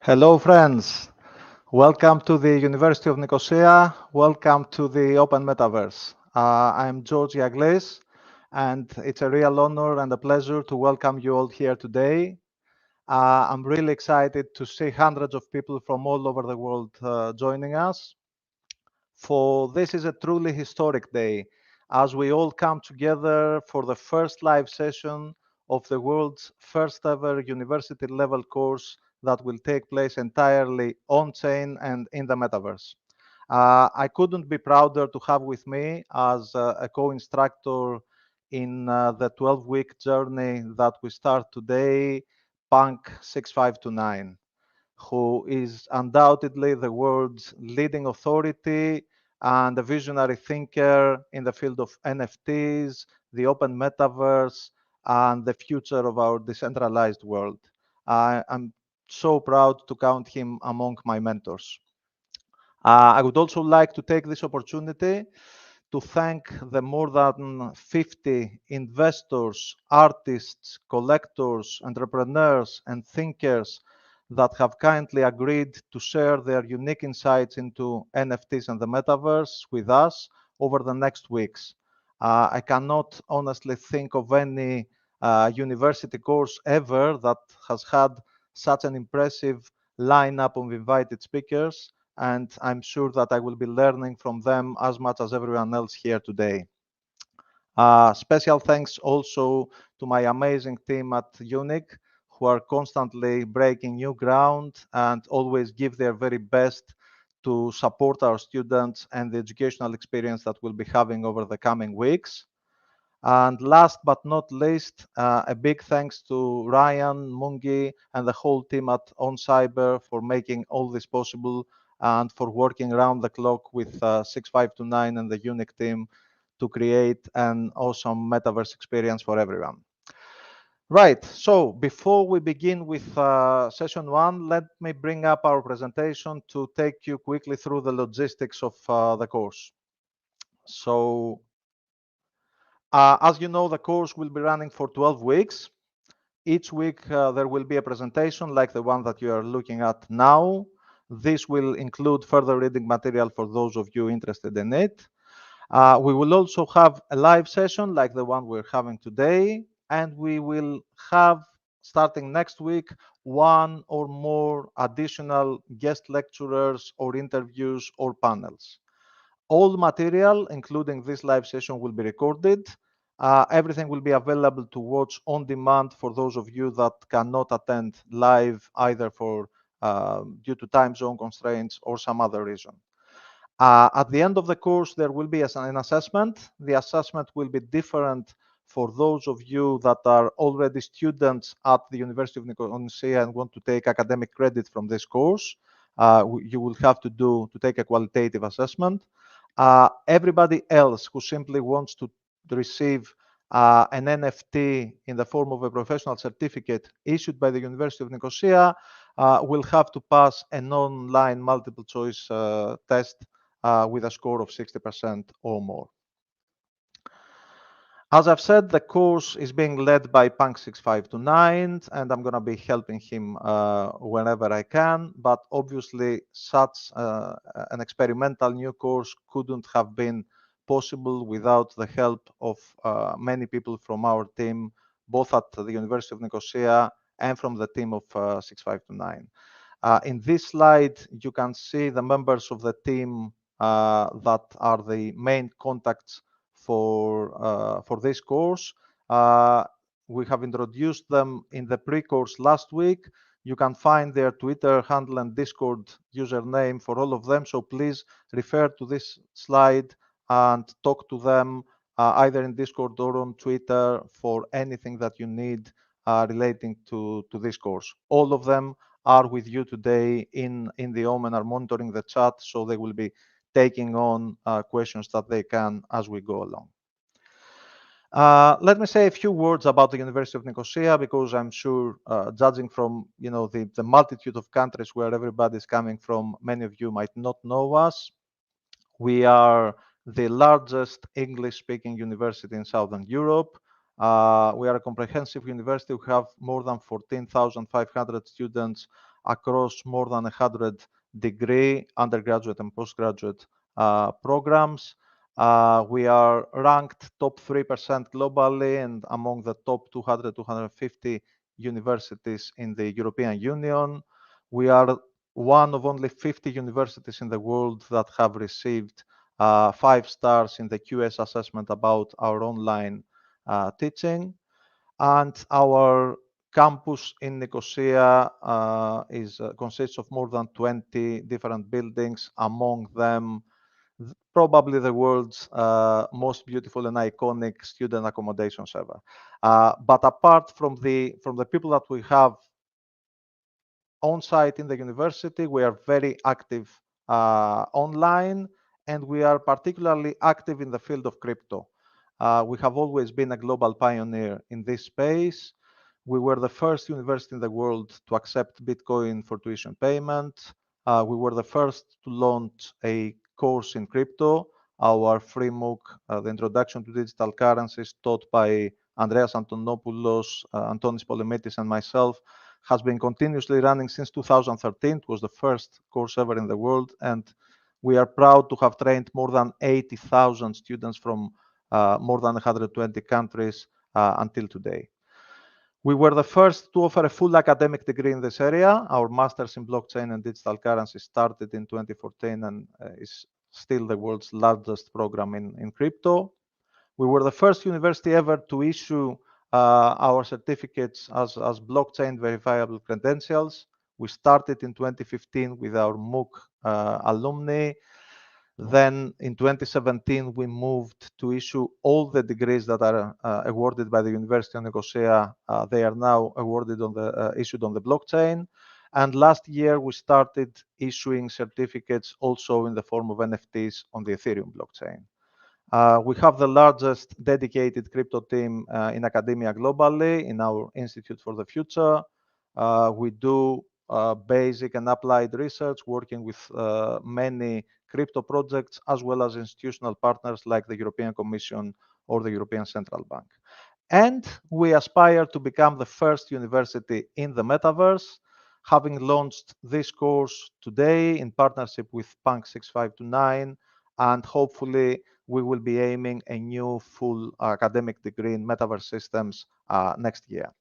Hello, friends. Welcome to the University of Nicosia. Welcome to the Open Metaverse. I'm George Iaglis, and it's a real honor and a pleasure to welcome you all here today. I'm really excited to see hundreds of people from all over the world joining us. For this is a truly historic day as we all come together for the first live session of the world's first ever university level course that will take place entirely on chain and in the metaverse. I couldn't be prouder to have with me as a co-instructor in the 12-week journey that we start today, Punk 6529, who is undoubtedly the world's leading authority and a visionary thinker in the field of NFTs, the open metaverse, and the future of our decentralized world. I'm so proud to count him among my mentors. I would also like to take this opportunity to thank the more than 50 investors, artists, collectors, entrepreneurs, and thinkers that have kindly agreed to share their unique insights into NFTs and the metaverse with us over the next weeks. I cannot honestly think of any university course ever that has had such an impressive lineup of invited speakers, and I'm sure that I will be learning from them as much as everyone else here today. Special thanks also to my amazing team at UNIC, who are constantly breaking new ground and always give their very best to support our students and the educational experience that we'll be having over the coming weeks. And last but not least, a big thanks to Ryan, Mungi, and the whole team at OnCyber for making all this possible and for working around the clock with 6529 and the UNIC team to create an awesome metaverse experience for everyone. Right, so before we begin with session one, let me bring up our presentation to take you quickly through the logistics of the course. So as you know, the course will be running for 12 weeks. Each week, there will be a presentation like the one that you are looking at now. This will include further reading material for those of you interested in it. We will also have a live session like the one we're having today, and we will have, starting next week, one or more additional guest lecturers or interviews or panels. All material, including this live session, will be recorded. Everything will be available to watch on demand for those of you that cannot attend live, either for due to time zone constraints or some other reason. At the end of the course, there will be an assessment. The assessment will be different for those of you that are already students at the University of Nicosia and want to take academic credit from this course. You will have to take a qualitative assessment. Everybody else who simply wants to receive an NFT in the form of a professional certificate issued by the University of Nicosia will have to pass an online multiple choice test with a score of 60% or more. As I've said, the course is being led by Punk6529, and I'm going to be helping him whenever I can. But obviously, such an experimental new course couldn't have been possible without the help of many people from our team, both at the University of Nicosia and from the team of 6529. In this slide, you can see the members of the team that are the main contacts for this course. We have introduced them in the pre-course last week. You can find their Twitter handle and Discord username for all of them. So please refer to this slide and talk to them either in Discord or on Twitter for anything that you need relating to this course. All of them are with you today in the OM and are monitoring the chat, so they will be taking on questions that they can as we go along. Let me say a few words about the University of Nicosia, because I'm sure, judging from the multitude of countries where everybody is coming from, many of you might not know us. We are the largest English-speaking university in Southern Europe. We are a comprehensive university. We have more than 14,500 students across more than 100 degree, undergraduate and postgraduate programs. We are ranked top 3% globally and among the top 200, 250 universities in the European Union. We are one of only 50 universities in the world that have received 5 stars in the QS assessment about our online teaching. And our campus in Nicosia consists of more than 20 different buildings, among them probably the world's most beautiful and iconic student accommodations ever. But apart from the people that we have on site in the university, we are very active online, and we are particularly active in the field of crypto. We have always been a global pioneer in this space. We were the first university in the world to accept Bitcoin for tuition payment. We were the first to launch a course in crypto, our free MOOC, the Introduction to Digital Currencies, taught by Andreas Antonopoulos, Antonis Polemitis, and myself, has been continuously running since 2013. It was the first course ever in the world, and we are proud to have trained more than 80,000 students from more than 120 countries until today. We were the first to offer a full academic degree in this area. Our master's in blockchain and digital currency started in 2014 and is still the world's largest program in crypto. We were the first university ever to issue our certificates as blockchain verifiable credentials. We started in 2015 with our MOOC alumni. Then in 2017, we moved to issue all the degrees that are awarded by the University of Nicosia. They are now awarded issued on the blockchain. And last year, we started issuing certificates also in the form of NFTs on the Ethereum blockchain. We have the largest dedicated crypto team in academia globally in our Institute for the Future. We do basic and applied research, working with many crypto projects, as well as institutional partners like the European Commission or the European Central Bank. And we aspire to become the first university in the metaverse, having launched this course today in partnership with Punk 6529, and hopefully we will be aiming a new full academic degree in metaverse systems next year.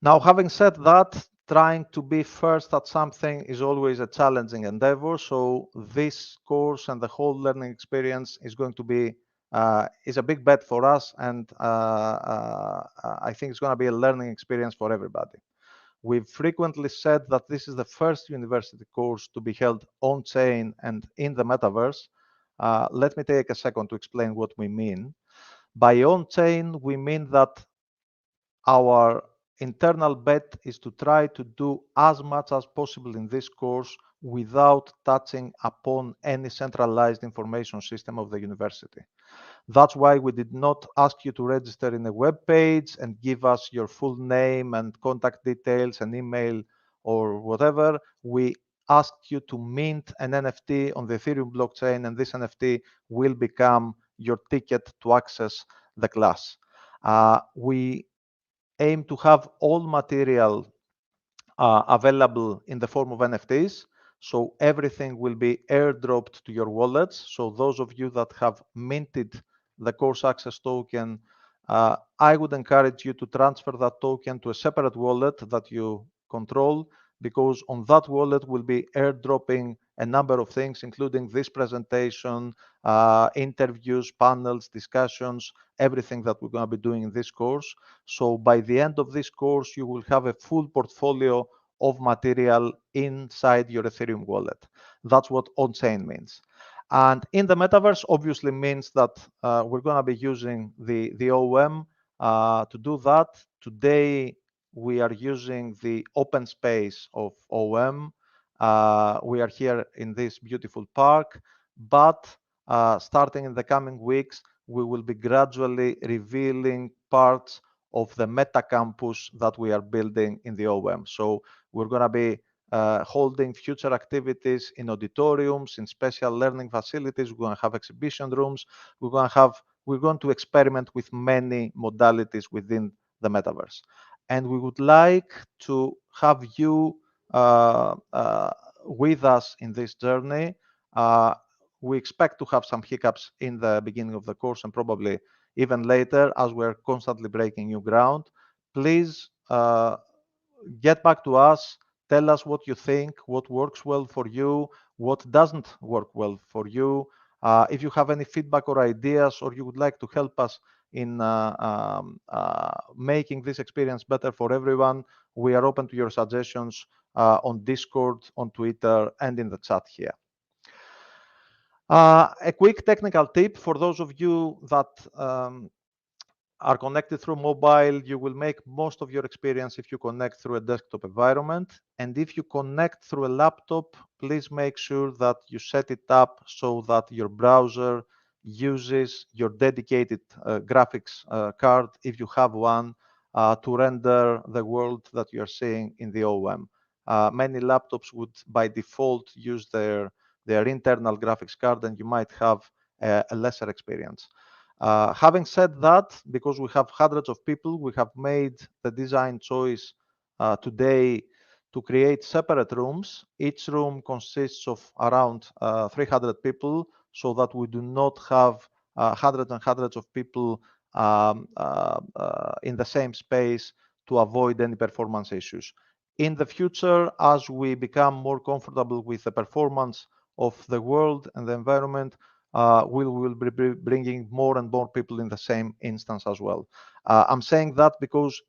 Now, having said that, trying to be first at something is always a challenging endeavor. So this course and the whole learning experience is going to be is a big bet for us, and I think it's going to be a learning experience for everybody. We've frequently said that this is the first university course to be held on-chain and in the metaverse. Let me take a second to explain what we mean. By on-chain, we mean that our internal bet is to try to do as much as possible in this course without touching upon any centralized information system of the university. That's why we did not ask you to register in a web page and give us your full name and contact details and email or whatever. We asked you to mint an NFT on the Ethereum blockchain, and this NFT will become your ticket to access the class. We aim to have all material available in the form of NFTs. So everything will be airdropped to your wallets. So those of you that have minted the course access token, I would encourage you to transfer that token to a separate wallet that you control, because on that wallet will be airdropping a number of things, including this presentation, interviews, panels, discussions, everything that we're going to be doing in this course. So by the end of this course, you will have a full portfolio of material inside your Ethereum wallet. That's what on-chain means. And in the metaverse, obviously means that we're going to be using the OM to do that. Today, we are using the open space of OM. We are here in this beautiful park, but starting in the coming weeks, we will be gradually revealing parts of the meta campus that we are building in the OM. So we're going to be holding future activities in auditoriums, in special learning facilities. We're going to have exhibition rooms. We're going to experiment with many modalities within the metaverse. And we would like to have you with us in this journey. We expect to have some hiccups in the beginning of the course and probably even later as we're constantly breaking new ground. Please get back to us, tell us what you think, what works well for you, what doesn't work well for you. If you have any feedback or ideas, or you would like to help us in making this experience better for everyone, we are open to your suggestions on Discord, on Twitter, and in the chat here. A quick technical tip for those of you that are connected through mobile, you will make most of your experience if you connect through a desktop environment. And if you connect through a laptop, please make sure that you set it up so that your browser uses your dedicated graphics card, if you have one, to render the world that you're seeing in the OM. Many laptops would by default use their internal graphics card, and you might have a lesser experience. Having said that, because we have hundreds of people, we have made the design choice today to create separate rooms. Each room consists of around 300 people, so that we do not have hundreds and hundreds of people in the same space to avoid any performance issues. In the future, as we become more comfortable with the performance of the world and the environment, we will be bringing more and more people in the same instance as well. I'm saying that because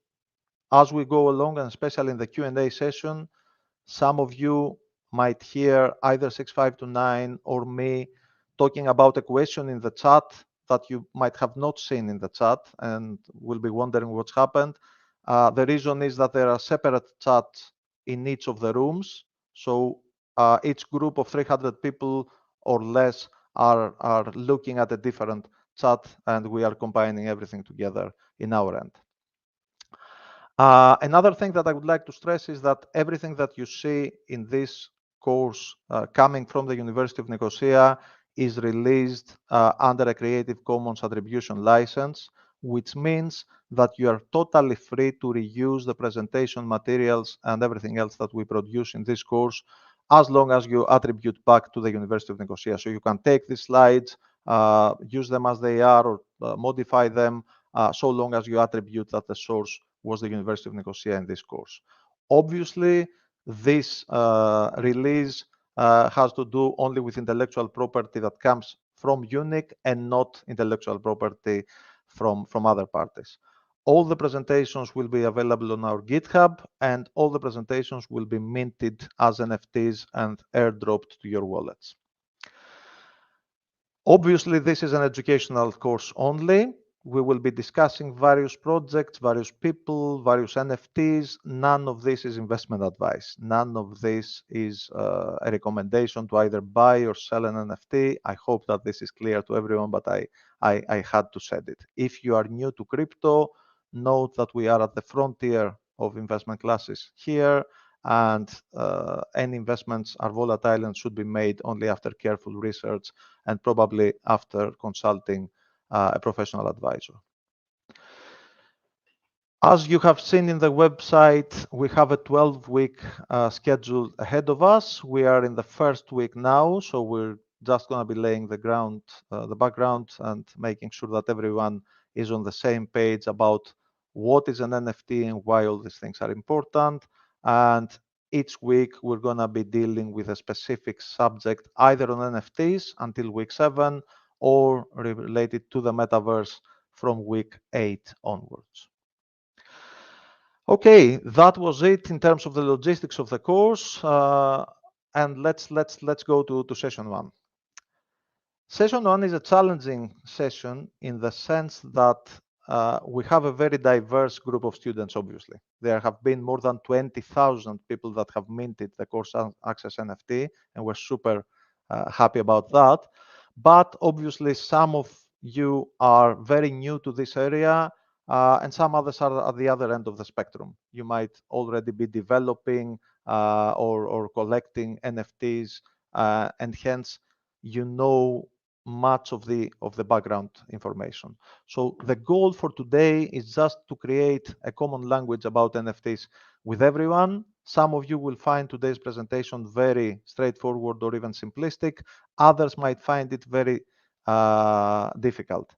as we go along, and especially in the Q&A session, some of you might hear either 652Nine or me talking about a question in the chat that you might have not seen in the chat and will be wondering what's happened. The reason is that there are separate chats in each of the rooms. So each group of 300 people or less are looking at a different chat, and we are combining everything together in our end. Another thing that I would like to stress is that everything that you see in this course coming from the University of Nicosia is released under a Creative Commons Attribution license, which means that you are totally free to reuse the presentation materials and everything else that we produce in this course, as long as you attribute back to the University of Nicosia. So you can take these slides, use them as they are, or modify them, so long as you attribute that the source was the University of Nicosia in this course. Obviously, this release has to do only with intellectual property that comes from UNIC and not intellectual property from other parties. All the presentations will be available on our GitHub, and all the presentations will be minted as NFTs and airdropped to your wallets. Obviously, this is an educational course only. We will be discussing various projects, various people, various NFTs. None of this is investment advice. None of this is a recommendation to either buy or sell an NFT. I hope that this is clear to everyone, but I had to say it. If you are new to crypto, note that we are at the frontier of investment classes here, and any investments are volatile and should be made only after careful research and probably after consulting a professional advisor. As you have seen in the website, we have a 12-week schedule ahead of us. We are in the first week now, so we're just going to be laying the ground, the background, and making sure that everyone is on the same page about what is an NFT and why all these things are important. And each week, we're going to be dealing with a specific subject, either on NFTs until week 7, or related to the metaverse from week 8 onwards. Okay, that was it in terms of the logistics of the course, and let's go to session 1. Session 1 is a challenging session in the sense that we have a very diverse group of students, obviously. There have been more than 20,000 people that have minted the course access NFT, and we're super happy about that. But obviously, some of you are very new to this area, and some others are at the other end of the spectrum. You might already be developing or collecting NFTs, and hence you know much of the background information. So the goal for today is just to create a common language about NFTs with everyone, Some of you will find today's presentation very straightforward or even simplistic. Others might find it very difficult.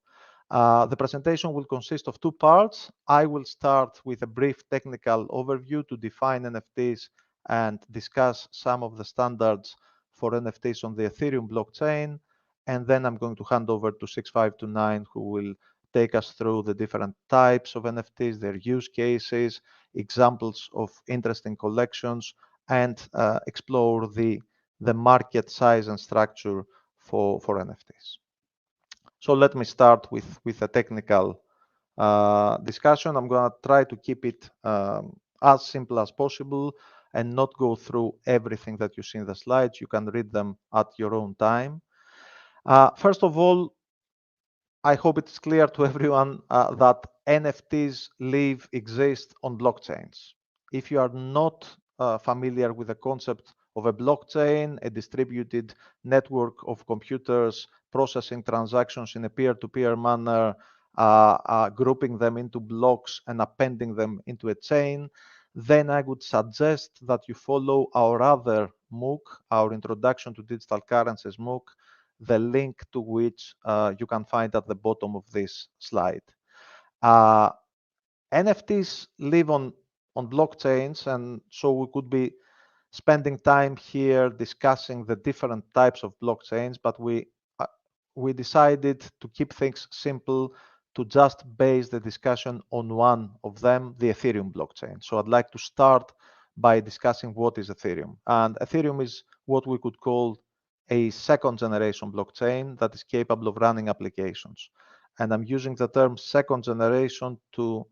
The presentation will consist of two parts. I will start with a brief technical overview to define NFTs and discuss some of the standards for NFTs on the Ethereum blockchain. And then I'm going to hand over to 6529, who will take us through the different types of NFTs, their use cases, examples of interesting collections, and explore the market size and structure for NFTs. So let me start with a technical discussion. I'm going to try to keep it as simple as possible and not go through everything that you see in the slides. You can read them at your own time. First of all, I hope it's clear to everyone that NFTs exist on blockchains. If you are not familiar with the concept of a blockchain, a distributed network of computers processing transactions in a peer-to-peer manner, grouping them into blocks and appending them into a chain, then I would suggest that you follow our other MOOC, our Introduction to Digital Currencies MOOC, the link to which you can find at the bottom of this slide. NFTs live on blockchains, and so we could be spending time here discussing the different types of blockchains, but we decided to keep things simple, to just base the discussion on one of them, the Ethereum blockchain. So I'd like to start by discussing what is Ethereum. And Ethereum is what we could call a second generation blockchain that is capable of running applications. And I'm using the term second generation to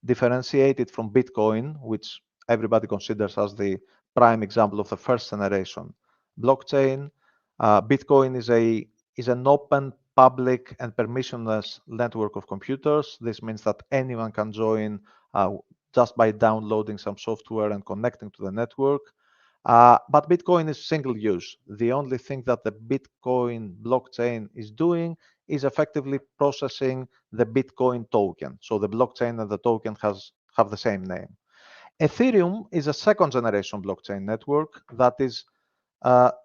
differentiate it from Bitcoin, which everybody considers as the prime example of the first generation blockchain. Bitcoin is an open, public, and permissionless network of computers. This means that anyone can join just by downloading some software and connecting to the network. But Bitcoin is single use. The only thing that the Bitcoin blockchain is doing is effectively processing the Bitcoin token. So the blockchain and the token have the same name. Ethereum is a second generation blockchain network that is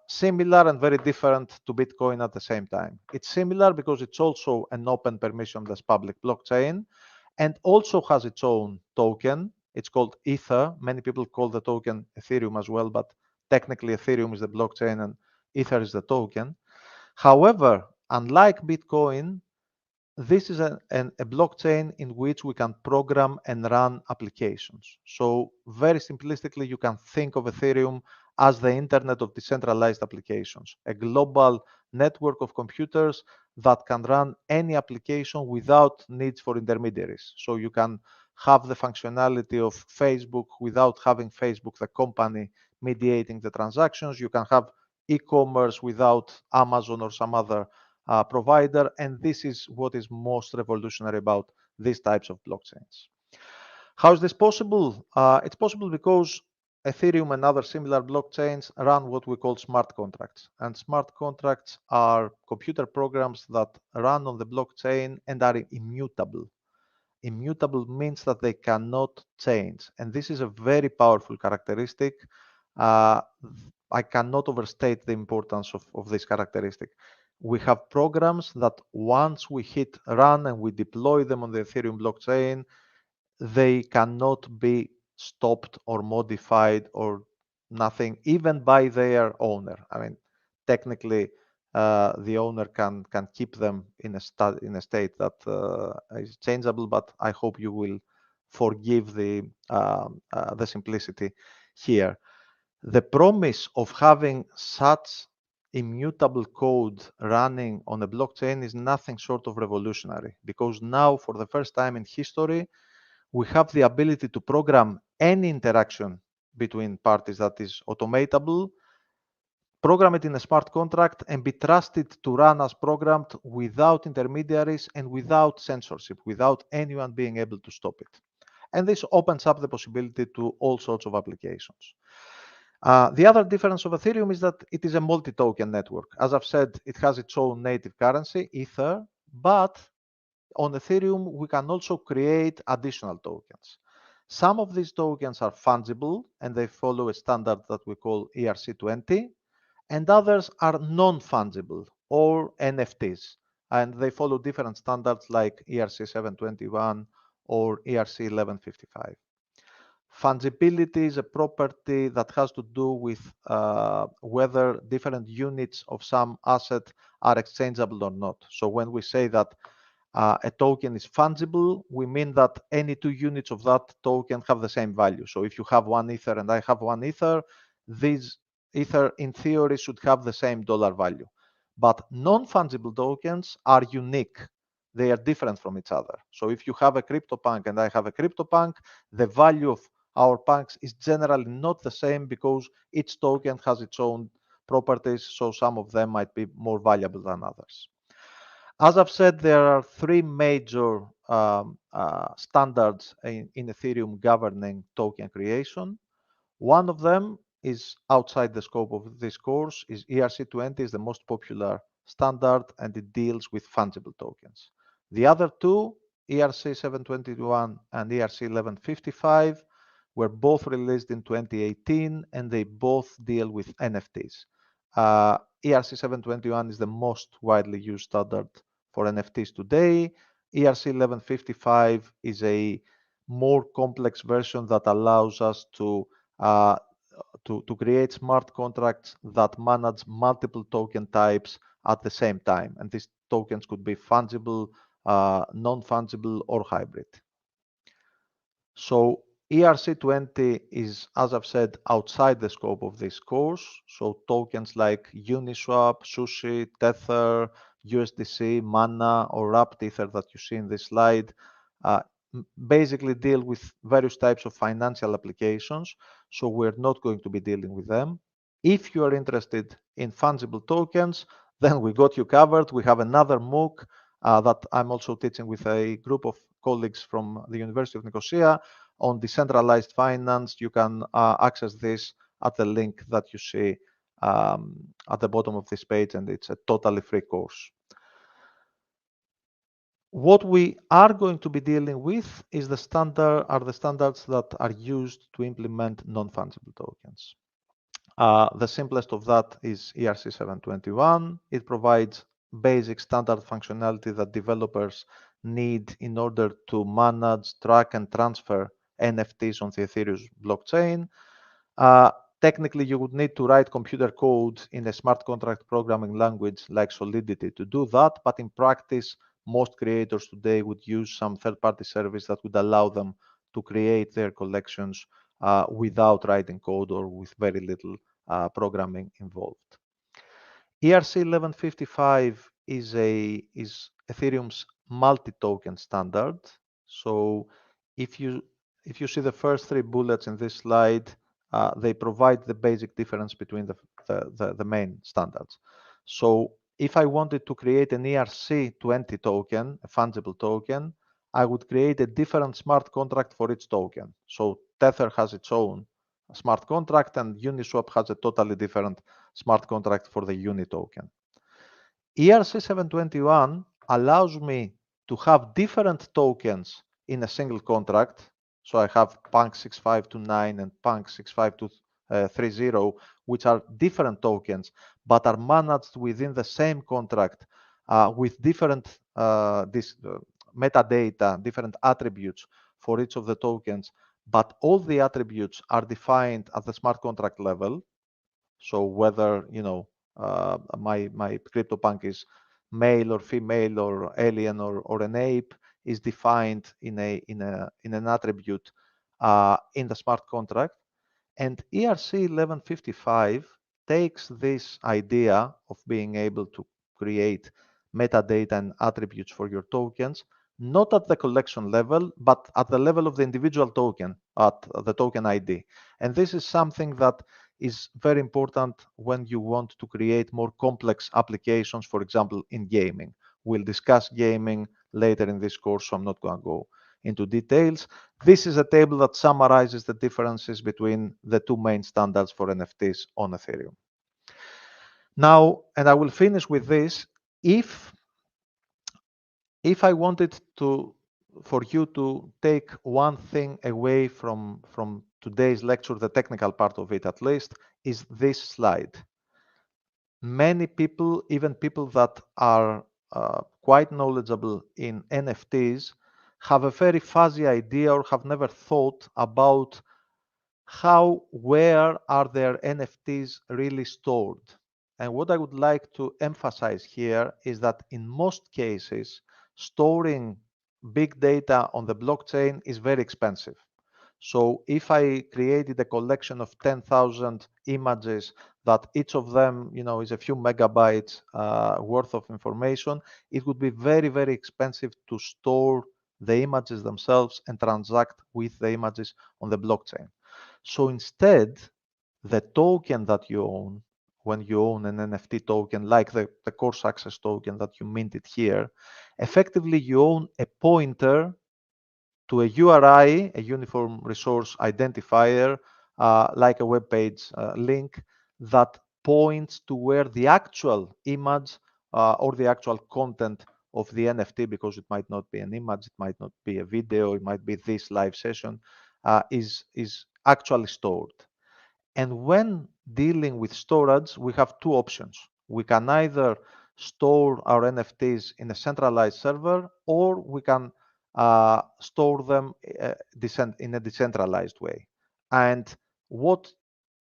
similar and very different to Bitcoin at the same time. It's similar because it's also an open permissionless public blockchain and also has its own token. It's called Ether. Many people call the token Ethereum as well, but technically Ethereum is the blockchain and Ether is the token. However, unlike Bitcoin, this is a blockchain in which we can program and run applications. So very simplistically, you can think of Ethereum as the internet of decentralized applications, a global network of computers that can run any application without needs for intermediaries. So you can have the functionality of Facebook without having Facebook, the company, mediating the transactions. You can have e-commerce without Amazon or some other provider, and this is what is most revolutionary about these types of blockchains. How is this possible? It's possible because Ethereum and other similar blockchains run what we call smart contracts. And smart contracts are computer programs that run on the blockchain and are immutable. Immutable means that they cannot change. And this is a very powerful characteristic. I cannot overstate the importance of this characteristic. We have programs that once we hit run and we deploy them on the Ethereum blockchain, they cannot be stopped or modified or nothing, even by their owner. I mean, technically, the owner can keep them in a state that is changeable, but I hope you will forgive the simplicity here. The promise of having such immutable code running on a blockchain is nothing short of revolutionary, because now, for the first time in history, we have the ability to program any interaction between parties that is automatable, program it in a smart contract, and be trusted to run as programmed without intermediaries and without censorship, without anyone being able to stop it. And this opens up the possibility to all sorts of applications. The other difference of Ethereum is that it is a multi-token network. As I've said, it has its own native currency, Ether, but on Ethereum, we can also create additional tokens. Some of these tokens are fungible and they follow a standard that we call ERC20, and others are non-fungible or NFTs, and they follow different standards like ERC721 or ERC1155. Fungibility is a property that has to do with whether different units of some asset are exchangeable or not. So when we say that a token is fungible, we mean that any two units of that token have the same value. So if you have one Ether and I have one Ether, these Ether in theory should have the same dollar value. But non-fungible tokens are unique. They are different from each other. So if you have a CryptoPunk and I have a CryptoPunk, the value of our punks is generally not the same because each token has its own properties, so some of them might be more valuable than others. As I've said, there are three major standards in Ethereum governing token creation. One of them is outside the scope of this course, is ERC20 is the most popular standard and it deals with fungible tokens. The other two, ERC721 and ERC1155, were both released in 2018 and they both deal with NFTs. ERC721 is the most widely used standard for NFTs today. ERC1155 is a more complex version that allows us to create smart contracts that manage multiple token types at the same time. And these tokens could be fungible, non-fungible, or hybrid. So ERC20 is, as I've said, outside the scope of this course. So tokens like Uniswap, Sushi, Tether, USDC, Mana, or Wrapped Ether that you see in this slide basically deal with various types of financial applications. So we're not going to be dealing with them. If you are interested in fungible tokens, then we got you covered. We have another MOOC that I'm also teaching with a group of colleagues from the University of Nicosia on decentralized finance. You can access this at the link that you see at the bottom of this page, and it's a totally free course. What we are going to be dealing with is the standards that are used to implement non-fungible tokens. The simplest of that is ERC721. It provides basic standard functionality that developers need in order to manage, track, and transfer NFTs on the Ethereum blockchain. Technically, you would need to write computer code in a smart contract programming language like Solidity to do that, but in practice, most creators today would use some third-party service that would allow them to create their collections without writing code or with very little programming involved. ERC1155 is Ethereum's multi-token standard. So if you see the first three bullets in this slide, they provide the basic difference between the main standards. So if I wanted to create an ERC20 token, a fungible token, I would create a different smart contract for each token. So Tether has its own smart contract and Uniswap has a totally different smart contract for the Uni token. ERC721 allows me to have different tokens in a single contract. So I have Punk 6529 and Punk 6530, which are different tokens, but are managed within the same contract with different metadata, different attributes for each of the tokens, but all the attributes are defined at the smart contract level. So whether my CryptoPunk is male or female or alien or an ape is defined in an attribute in the smart contract. And ERC1155 takes this idea of being able to create metadata and attributes for your tokens, not at the collection level, but at the level of the individual token, at the token ID. And this is something that is very important when you want to create more complex applications, for example, in gaming. We'll discuss gaming later in this course, so I'm not going to go into details. This is a table that summarizes the differences between the two main standards for NFTs on Ethereum. Now, and I will finish with this, if I wanted to for you to take one thing away from today's lecture, the technical part of it at least, is this slide. Many people, even people that are quite knowledgeable in NFTs, have a very fuzzy idea or have never thought about where are their NFTs really stored. And what I would like to emphasize here is that in most cases, storing big data on the blockchain is very expensive. So if I created a collection of 10,000 images that each of them, is a few megabytes worth of information, it would be very, very expensive to store the images themselves and transact with the images on the blockchain. So instead, the token that you own, when you own an NFT token, like the core success token that you minted here, effectively you own a pointer to a URI, a uniform resource identifier, like a web page link that points to where the actual image or the actual content of the NFT, because it might not be an image, it might not be a video, it might be this live session, is actually stored. And when dealing with storage, we have two options. We can either store our NFTs in a centralized server, or we can store them in a decentralized way. And what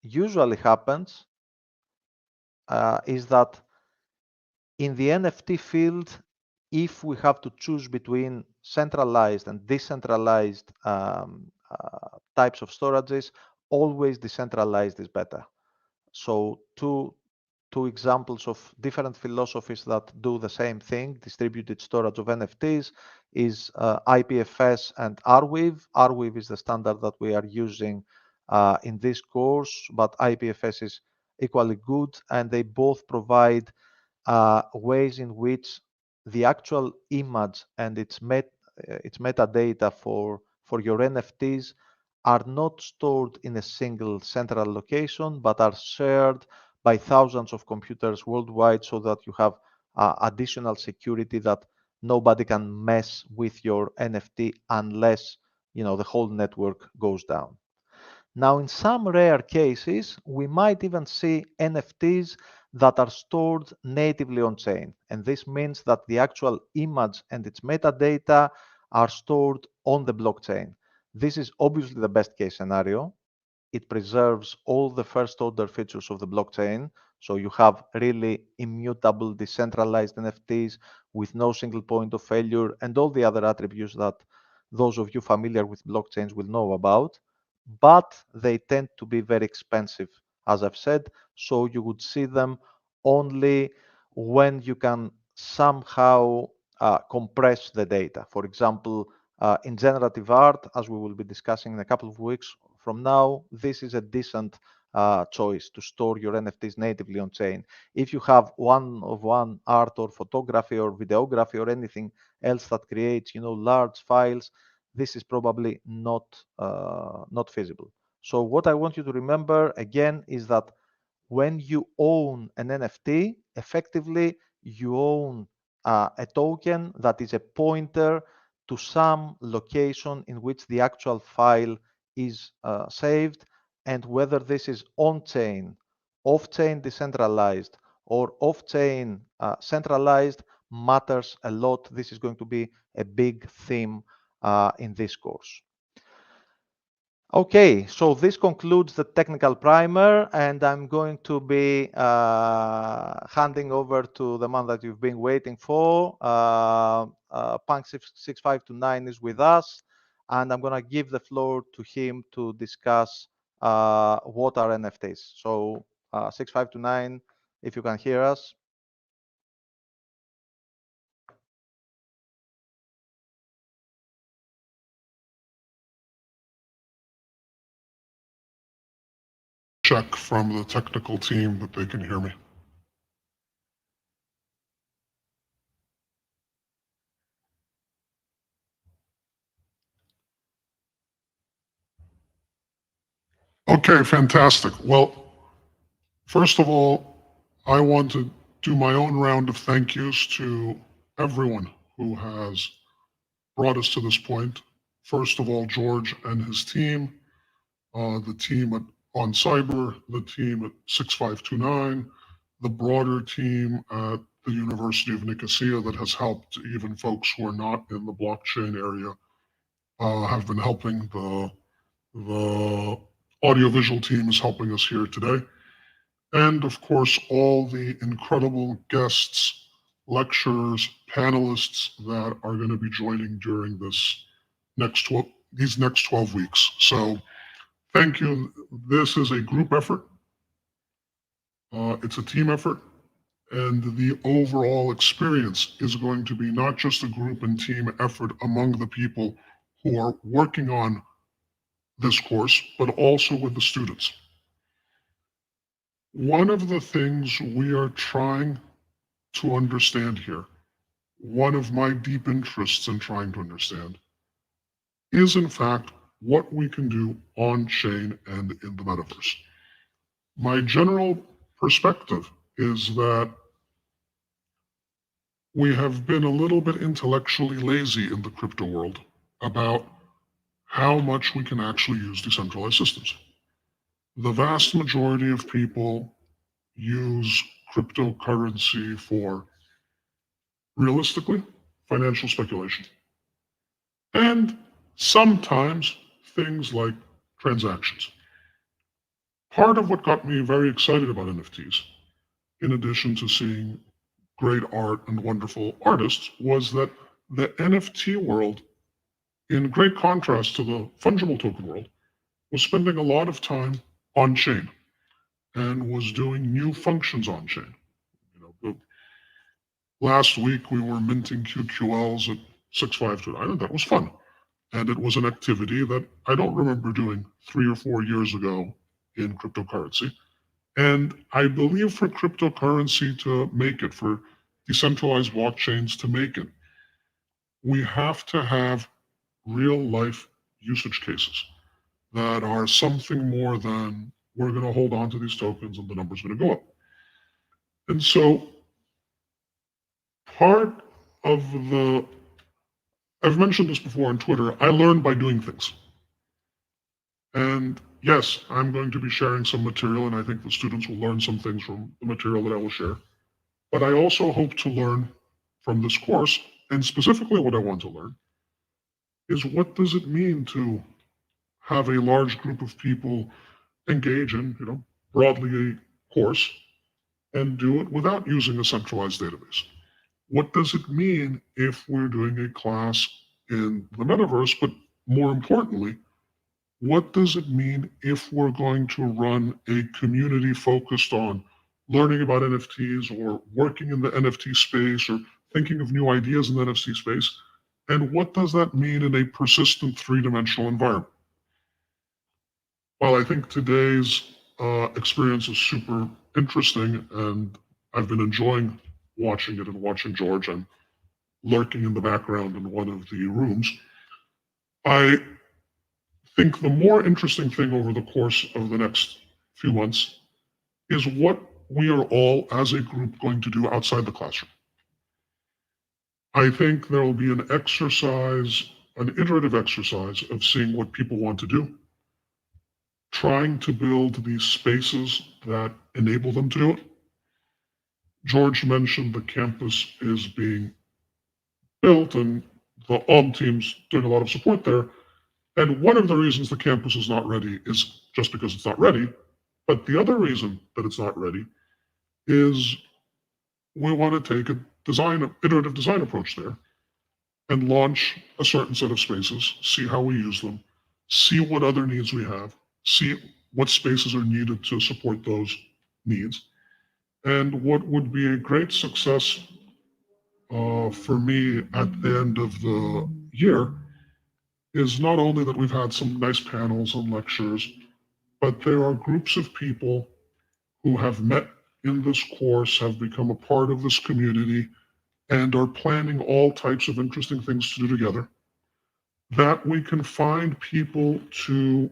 usually happens is that in the NFT field, if we have to choose between centralized and decentralized types of storages, always decentralized is better. So two examples of different philosophies that do the same thing, distributed storage of NFTs, is IPFS and Arweave. Arweave is the standard that we are using in this course, but IPFS is equally good, and they both provide ways in which the actual image and its metadata for your NFTs are not stored in a single central location, but are shared by thousands of computers worldwide, so that you have additional security that nobody can mess with your NFT unless the whole network goes down. Now, in some rare cases, we might even see NFTs that are stored natively on chain. And this means that the actual image and its metadata are stored on the blockchain. This is obviously the best case scenario. It preserves all the first order features of the blockchain. So you have really immutable, decentralized NFTs with no single point of failure and all the other attributes that those of you familiar with blockchains will know about. But they tend to be very expensive, as I've said. So you would see them only when you can somehow compress the data. For example, in generative art, as we will be discussing in a couple of weeks from now, this is a decent choice to store your NFTs natively on chain. If you have one-of-one art or photography or videography or anything else that creates, large files, this is probably not feasible. So what I want you to remember again is that when you own an NFT, effectively you own a token that is a pointer to some location in which the actual file is saved, and whether this is on-chain, off-chain decentralized, or off-chain centralized matters a lot. This is going to be a big theme in this course. Okay, so this concludes the technical primer, and I'm going to be handing over to the man that you've been waiting for. Punk 6529 is with us, and I'm going to give the floor to him to discuss what are NFTs. So 6529, if you can hear us. Check from the technical team that they can hear me. Okay, fantastic. Well, first of all, I want to do my own round of thank yous to everyone who has brought us to this point. First of all, George and his team, the team at On Cyber, the team at 6529, the broader team at the University of Nicosia that has helped even folks who are not in the blockchain area, have been helping. The audiovisual team is helping us here today. And of course, all the incredible guests, lecturers, panelists that are going to be joining during these next 12 weeks. So thank you. This is a group effort. It's a team effort. And the overall experience is going to be not just a group and team effort among the people who are working on this course, but also with the students. One of the things we are trying to understand here, one of my deep interests in trying to understand, is in fact what we can do on chain and in the metaverse. My general perspective is that we have been a little bit intellectually lazy in the crypto world about how much we can actually use decentralized systems. The vast majority of people use cryptocurrency for, realistically, financial speculation. And sometimes things like transactions. Part of what got me very excited about NFTs, in addition to seeing great art and wonderful artists, was that the NFT world, in great contrast to the fungible token world, was spending a lot of time on chain and was doing new functions on chain. Last week we were minting QQLs at 6529, and that was fun. And it was an activity that I don't remember doing 3 or 4 years ago in cryptocurrency. And I believe for cryptocurrency to make it, for decentralized blockchains to make it, we have to have real life usage cases that are something more than we're going to hold on to these tokens and the number's going to go up. And so part of I've mentioned this before on Twitter, I learn by doing things. And yes, I'm going to be sharing some material, and I think the students will learn some things from the material that I will share. But I also hope to learn from this course, and specifically what I want to learn is what does it mean to have a large group of people engage in, broadly a course and do it without using a centralized database. What does it mean if we're doing a class in the metaverse? But more importantly, what does it mean if we're going to run a community focused on learning about NFTs or working in the NFT space or thinking of new ideas in the NFT space? And what does that mean in a persistent three-dimensional environment? Well, I think today's experience is super interesting, and I've been enjoying watching it and watching George. I'm lurking in the background in one of the rooms. I think the more interesting thing over the course of the next few months is what we are all as a group going to do outside the classroom. I think there will be an iterative exercise of seeing what people want to do, trying to build these spaces that enable them to do it. George mentioned the campus is being built and the OM team's doing a lot of support there. And one of the reasons the campus is not ready is just because it's not ready. But the other reason that it's not ready is we want to take a iterative design approach there and launch a certain set of spaces, see how we use them, see what other needs we have, see what spaces are needed to support those needs. And what would be a great success for me at the end of the year is not only that we've had some nice panels and lectures, but there are groups of people who have met in this course, have become a part of this community, and are planning all types of interesting things to do together, that we can find people to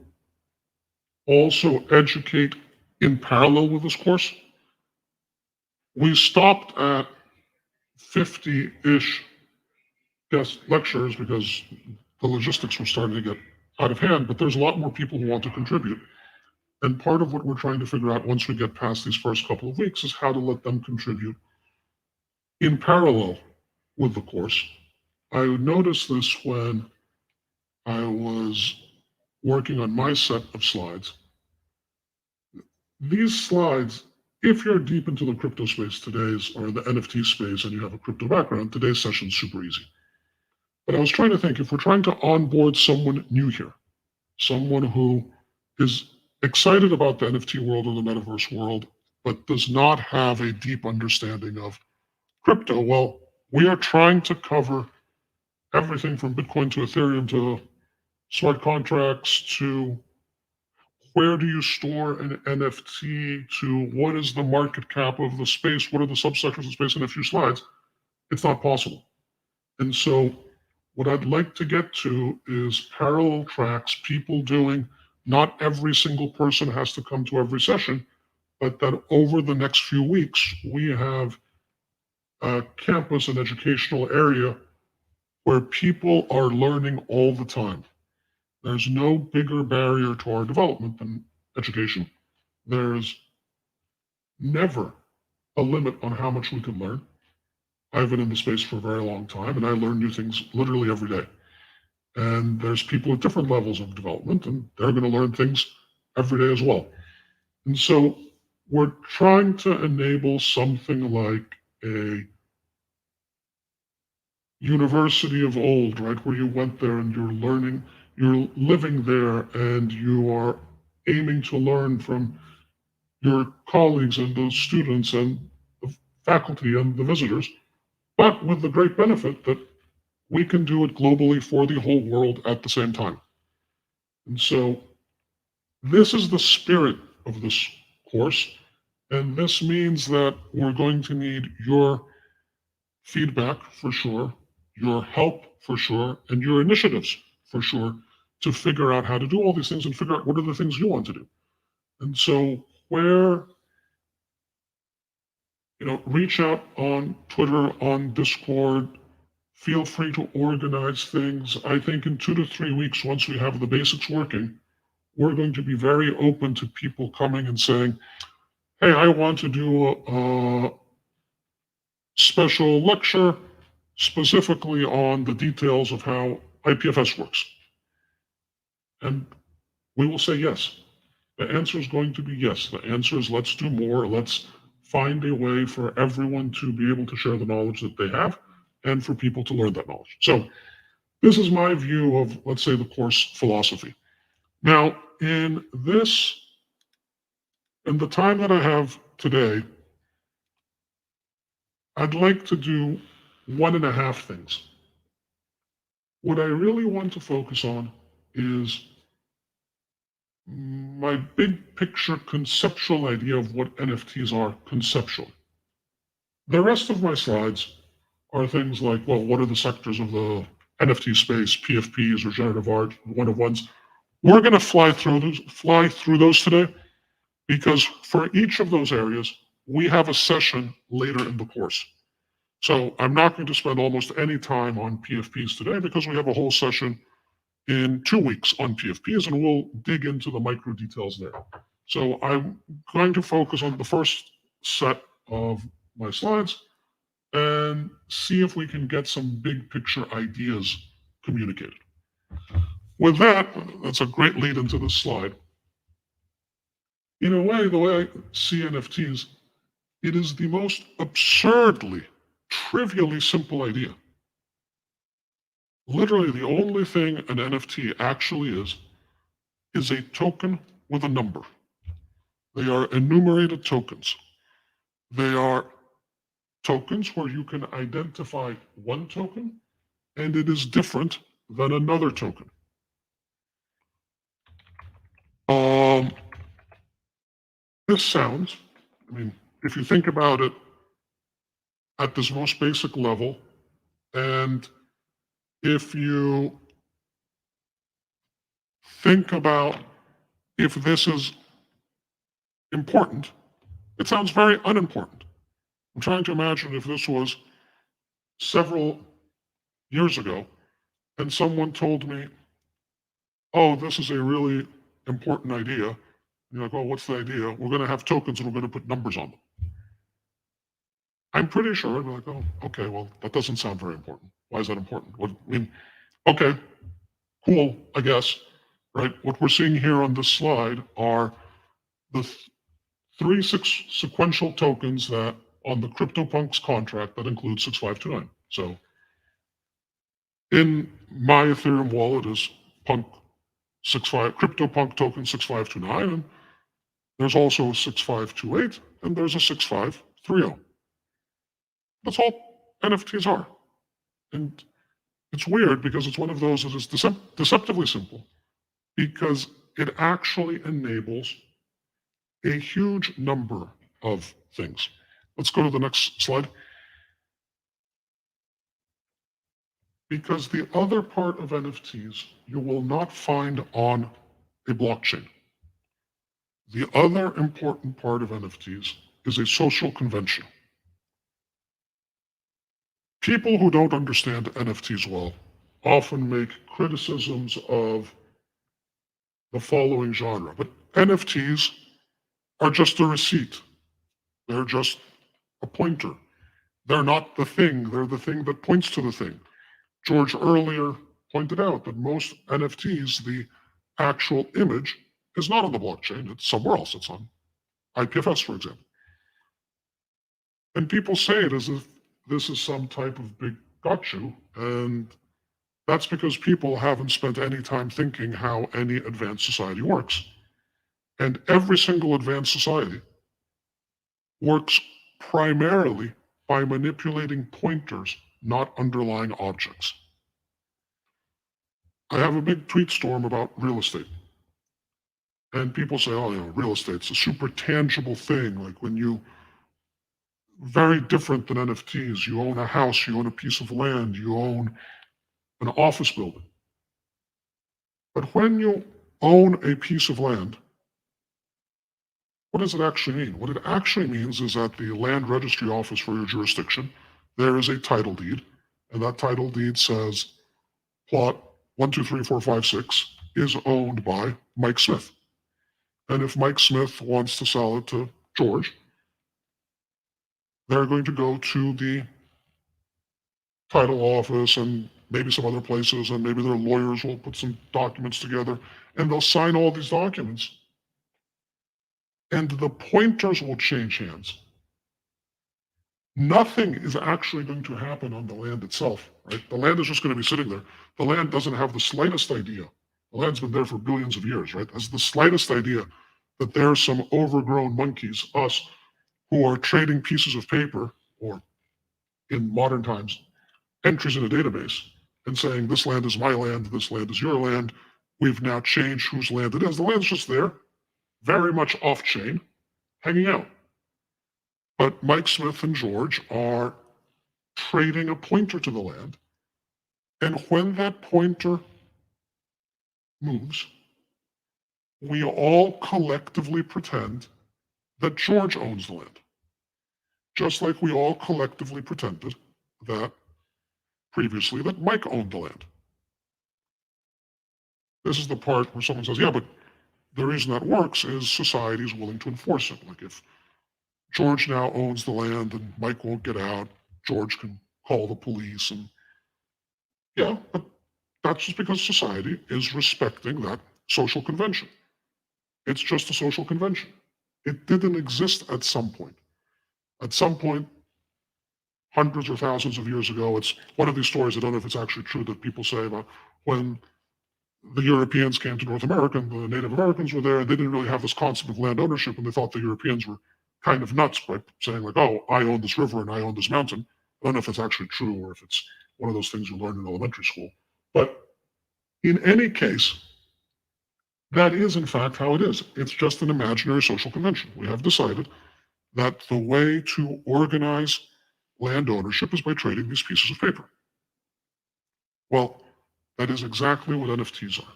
also educate in parallel with this course. We stopped at 50-ish guest lectures because the logistics were starting to get out of hand, but there's a lot more people who want to contribute. And part of what we're trying to figure out once we get past these first couple of weeks is how to let them contribute in parallel with the course. I noticed this when I was working on my set of slides. These slides, if you're deep into the crypto space today's or the NFT space and you have a crypto background, today's session is super easy. But I was trying to think, if we're trying to onboard someone new here, someone who is excited about the NFT world or the metaverse world, but does not have a deep understanding of crypto, well, we are trying to cover everything from Bitcoin to Ethereum to smart contracts to where do you store an NFT to what is the market cap of the space, what are the subsectors of space in a few slides. It's not possible. And so what I'd like to get to is parallel tracks, people doing, not every single person has to come to every session, but that over the next few weeks, we have a campus and educational area where people are learning all the time. There's no bigger barrier to our development than education. There's never a limit on how much we can learn. I've been in the space for a very long time, and I learn new things literally every day. And there's people at different levels of development, and they're going to learn things every day as well. And so we're trying to enable something like a university of old, right, where you went there and you're learning, you're living there, and you are aiming to learn from your colleagues and the students and the faculty and the visitors, but with the great benefit that we can do it globally for the whole world at the same time. And so this is the spirit of this course, and this means that we're going to need your feedback for sure, your help for sure, and your initiatives for sure to figure out how to do all these things and figure out what are the things you want to do. And so where, reach out on Twitter, on Discord, feel free to organize things. I think in 2 to 3 weeks, once we have the basics working, we're going to be very open to people coming and saying, hey, I want to do a special lecture specifically on the details of how IPFS works. And we will say yes. The answer is going to be yes. The answer is let's do more. Let's find a way for everyone to be able to share the knowledge that they have and for people to learn that knowledge. So this is my view of, let's say, the course philosophy. Now, in the time that I have today, I'd like to do 1.5 things. What I really want to focus on is my big picture conceptual idea of what NFTs are conceptually. The rest of my slides are things like, well, what are the sectors of the NFT space, PFPs or generative art, one-of-ones. We're going to fly through those today because for each of those areas, we have a session later in the course. So I'm not going to spend almost any time on PFPs today because we have a whole session in 2 weeks on PFPs, and we'll dig into the micro details there. So I'm going to focus on the first set of my slides and see if we can get some big picture ideas communicated. With that, that's a great lead into this slide. In a way, the way I see NFTs, it is the most absurdly, trivially simple idea. Literally, the only thing an NFT actually is a token with a number. They are enumerated tokens. They are tokens where you can identify one token and it is different than another token. This sounds, if you think about it at this most basic level, and if you think about if this is important, it sounds very unimportant. I'm trying to imagine if this was several years ago, and someone told me, oh, this is a really important idea. And you're like, oh, what's the idea? We're going to have tokens and we're going to put numbers on them. I'm pretty sure I'd be like, oh, okay, well, that doesn't sound very important. Why is that important? What, I mean, okay, cool, I guess, right? What we're seeing here on this slide are the three sequential tokens that on the CryptoPunks contract that includes 6529. So in my Ethereum wallet is Punk 65, CryptoPunk token 6529, and there's also a 6528, and there's a 6530. That's all NFTs are. And it's weird because it's one of those that is deceptively simple because it actually enables a huge number of things. Let's go to the next slide. Because the other part of NFTs you will not find on a blockchain. The other important part of NFTs is a social convention. People who don't understand NFTs well often make criticisms of the following genre, but NFTs are just a receipt. They're just a pointer. They're not the thing. They're the thing that points to the thing. George earlier pointed out that most NFTs, the actual image is not on the blockchain. It's somewhere else. It's on IPFS, for example. And people say it as if this is some type of big gotcha, and that's because people haven't spent any time thinking how any advanced society works. And every single advanced society works primarily by manipulating pointers, not underlying objects. I have a big tweet storm about real estate. And people say, oh, real estate's a super tangible thing. Like when you, very different than NFTs. You own a house, you own a piece of land, you own an office building. But when you own a piece of land, what does it actually mean? What it actually means is that the land registry office for your jurisdiction, there is a title deed, and that title deed says plot 123456 is owned by Mike Smith. And if Mike Smith wants to sell it to George, they're going to go to the title office and maybe some other places, and maybe their lawyers will put some documents together, and they'll sign all these documents. And the pointers will change hands. Nothing is actually going to happen on the land itself, right? The land is just going to be sitting there. The land doesn't have the slightest idea. The land's been there for billions of years, right? Has the slightest idea that there are some overgrown monkeys, us, who are trading pieces of paper, or in modern times, entries in a database, and saying, this land is my land, this land is your land. We've now changed whose land it is. The land's just there, very much off-chain, hanging out. But Mike Smith and George are trading a pointer to the land. And when that pointer moves, we all collectively pretend that George owns the land. Just like we all collectively pretended that previously that Mike owned the land. This is the part where someone says, yeah, but the reason that works is society is willing to enforce it. Like if George now owns the land and Mike won't get out, George can call the police. And yeah, but that's just because society is respecting that social convention. It's just a social convention. It didn't exist at some point. At some point, hundreds or thousands of years ago, it's one of these stories, I don't know if it's actually true, that people say about when the Europeans came to North America and the Native Americans were there, and they didn't really have this concept of land ownership, and they thought the Europeans were kind of nuts by saying like, oh, I own this river and I own this mountain. I don't know if it's actually true or if it's one of those things you learn in elementary school. But in any case, that is in fact how it is. It's just an imaginary social convention. We have decided that the way to organize land ownership is by trading these pieces of paper. Well, that is exactly what NFTs are.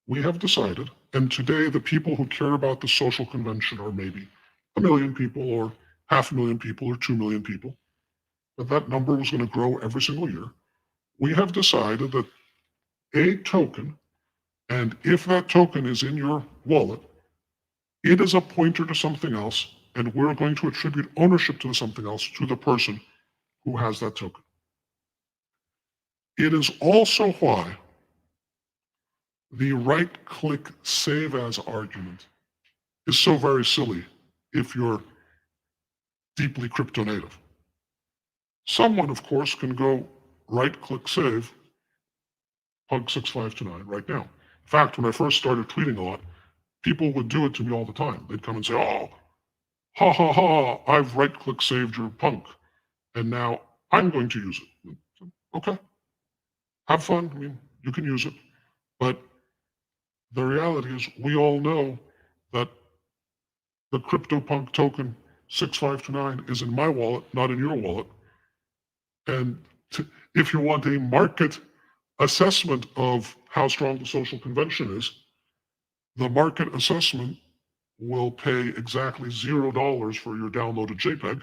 We have decided, and today the people who care about the social convention are maybe 1 million people or 500,000 people or 2 million people, but that number was going to grow every single year. we have decided that a token, and if that token is in your wallet, it is a pointer to something else, and we're going to attribute ownership to the something else to the person who has that token. It is also why the right-click save as argument is so very silly if you're deeply crypto native. Someone, of course, can go right-click save Pug6529 right now. In fact, when I first started tweeting a lot, people would do it to me all the time. They'd come and say, oh, ha ha ha, I've right-click saved your punk, and now I'm going to use it. Okay, have fun. I mean, you can use it. But the reality is we all know that the CryptoPunk token 6529 is in my wallet, not in your wallet. And if you want a market assessment of how strong the social convention is, the market assessment will pay exactly $0 for your downloaded JPEG,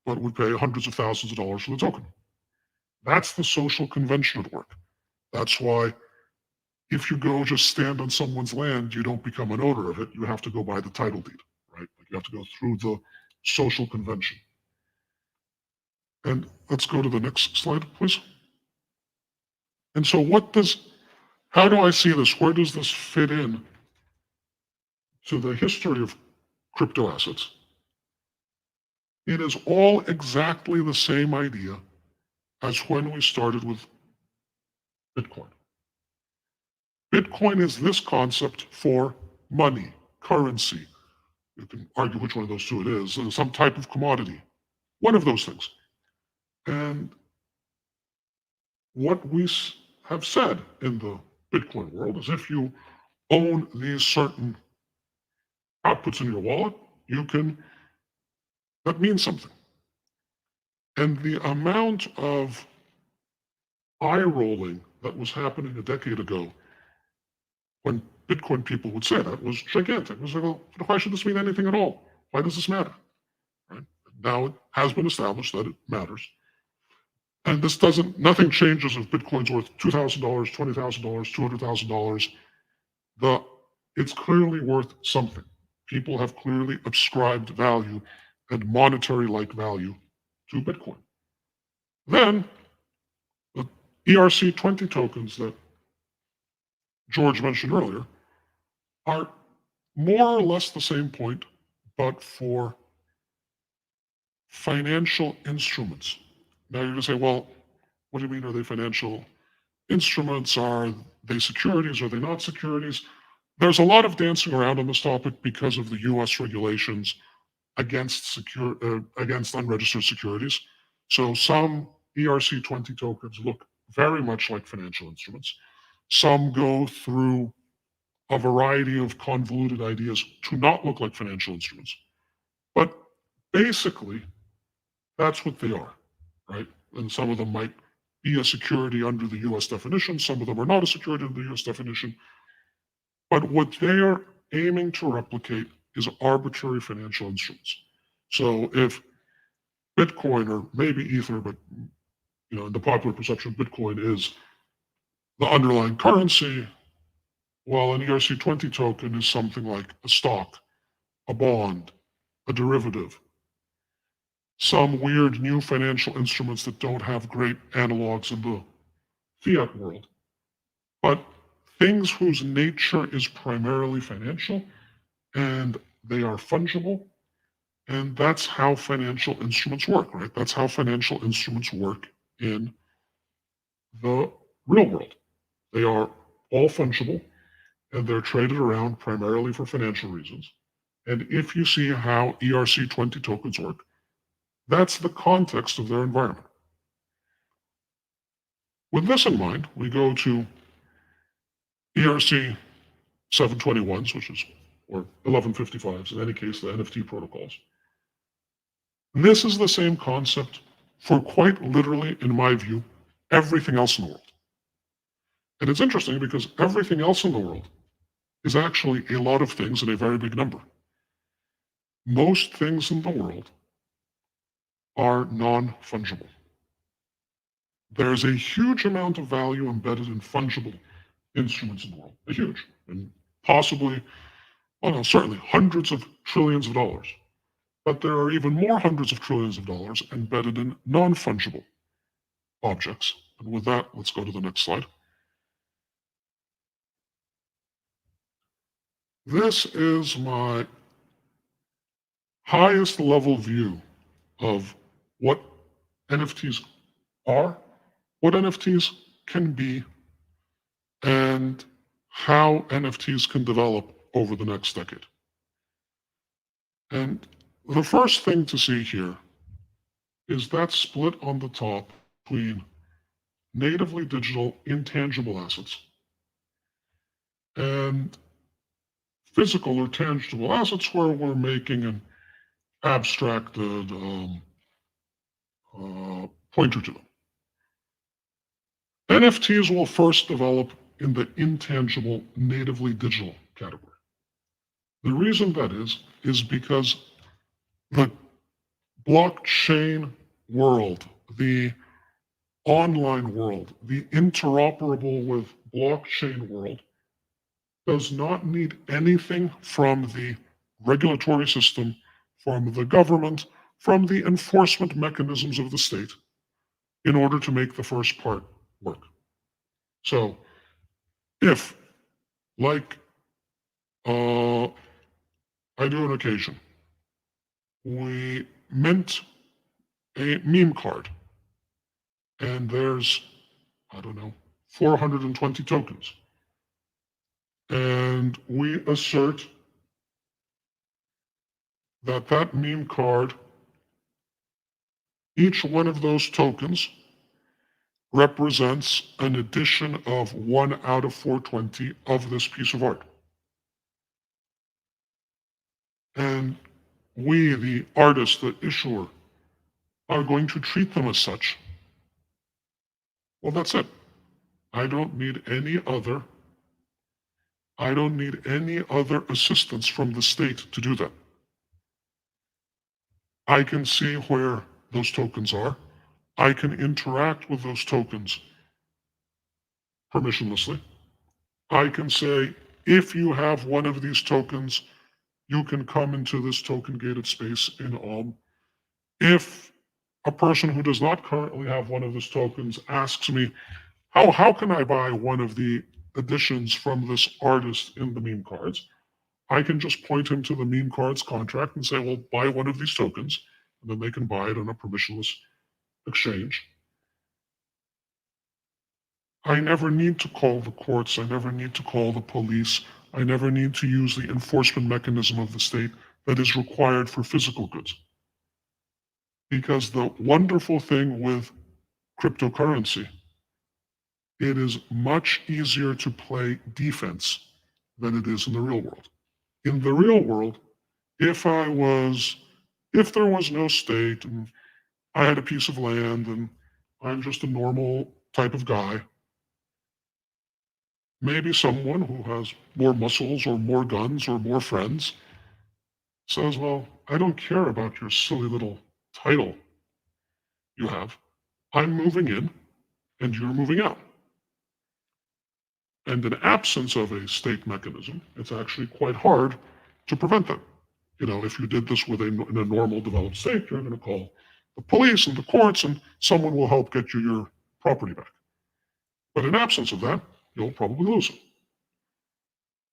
but would pay hundreds of thousands of dollars for the token. That's the social convention at work. That's why if you go just stand on someone's land, you don't become an owner of it. You have to go buy the title deed, right? You have to go through the social convention. And let's go to the next slide, please. And so how do I see this? Where does this fit in to the history of crypto assets? It is all exactly the same idea as when we started with Bitcoin. Bitcoin is this concept for money, currency. You can argue which one of those two it is, some type of commodity, one of those things. And what we have said in the Bitcoin world is if you own these certain outputs in your wallet, that means something. And the amount of eye rolling that was happening a decade ago when Bitcoin people would say that was gigantic. It was like, well, why should this mean anything at all? Why does this matter? Right? Now it has been established that it matters. And nothing changes if Bitcoin's worth $2,000, $20,000, $200,000. It's clearly worth something. People have clearly ascribed value and monetary-like value to Bitcoin. Then the ERC20 tokens that George mentioned earlier are more or less the same point, but for financial instruments. Now you're going to say, well, what do you mean, are they financial instruments? Are they securities? Are they not securities? There's a lot of dancing around on this topic because of the US regulations against unregistered securities. So some ERC20 tokens look very much like financial instruments. Some go through a variety of convoluted ideas to not look like financial instruments. But basically, that's what they are, right? And some of them might be a security under the US definition. Some of them are not a security under the US definition. But what they are aiming to replicate is arbitrary financial instruments. So if Bitcoin, or maybe Ether, but in the popular perception, Bitcoin is the underlying currency, while an ERC20 token is something like a stock, a bond, a derivative, some weird new financial instruments that don't have great analogs in the fiat world, but things whose nature is primarily financial and they are fungible. And that's how financial instruments work, right? That's how financial instruments work in the real world. They are all fungible and they're traded around primarily for financial reasons. And if you see how ERC20 tokens work, that's the context of their environment. With this in mind, we go to ERC 721s, or 1155s, in any case, the NFT protocols. This is the same concept for quite literally, in my view, everything else in the world. And it's interesting because everything else in the world is actually a lot of things in a very big number. Most things in the world are non-fungible. there's a huge amount of value embedded in fungible instruments in the world. A huge, and possibly, well, no, certainly hundreds of trillions of dollars. But there are even more hundreds of trillions of dollars embedded in non-fungible objects. And with that, let's go to the next slide. This is my highest level view of what NFTs are, what NFTs can be, and how NFTs can develop over the next decade. And the first thing to see here is that split on the top between natively digital intangible assets and physical or tangible assets where we're making an abstracted pointer to them. NFTs will first develop in the intangible, natively digital category. The reason that is because the blockchain world, the online world, the interoperable with blockchain world does not need anything from the regulatory system, from the government, from the enforcement mechanisms of the state in order to make the first part work. So if, like I do on occasion, we mint a meme card and there's, I don't know, 420 tokens. And we assert that that meme card, each one of those tokens represents an addition of 1 out of 420 of this piece of art. And we, the artist, the issuer, are going to treat them as such. Well, that's it. I don't need any other assistance from the state to do that. I can see where those tokens are. I can interact with those tokens permissionlessly. I can say, if you have one of these tokens, you can come into this token-gated space in Alm. If a person who does not currently have one of these tokens asks me, how can I buy one of the editions from this artist in the meme cards? I can just point him to the meme cards contract and say, well, buy one of these tokens, and then they can buy it on a permissionless exchange. I never need to call the courts. I never need to call the police. I never need to use the enforcement mechanism of the state that is required for physical goods. Because the wonderful thing with cryptocurrency, it is much easier to play defense than it is in the real world. In the real world, if there was no state and I had a piece of land and I'm just a normal type of guy, maybe someone who has more muscles or more guns or more friends says, well, I don't care about your silly little title you have. I'm moving in and you're moving out. And in absence of a state mechanism, it's actually quite hard to prevent that. You know, if you did this in a normal developed state, you're going to call the police and the courts and someone will help get you your property back. But in absence of that, you'll probably lose it.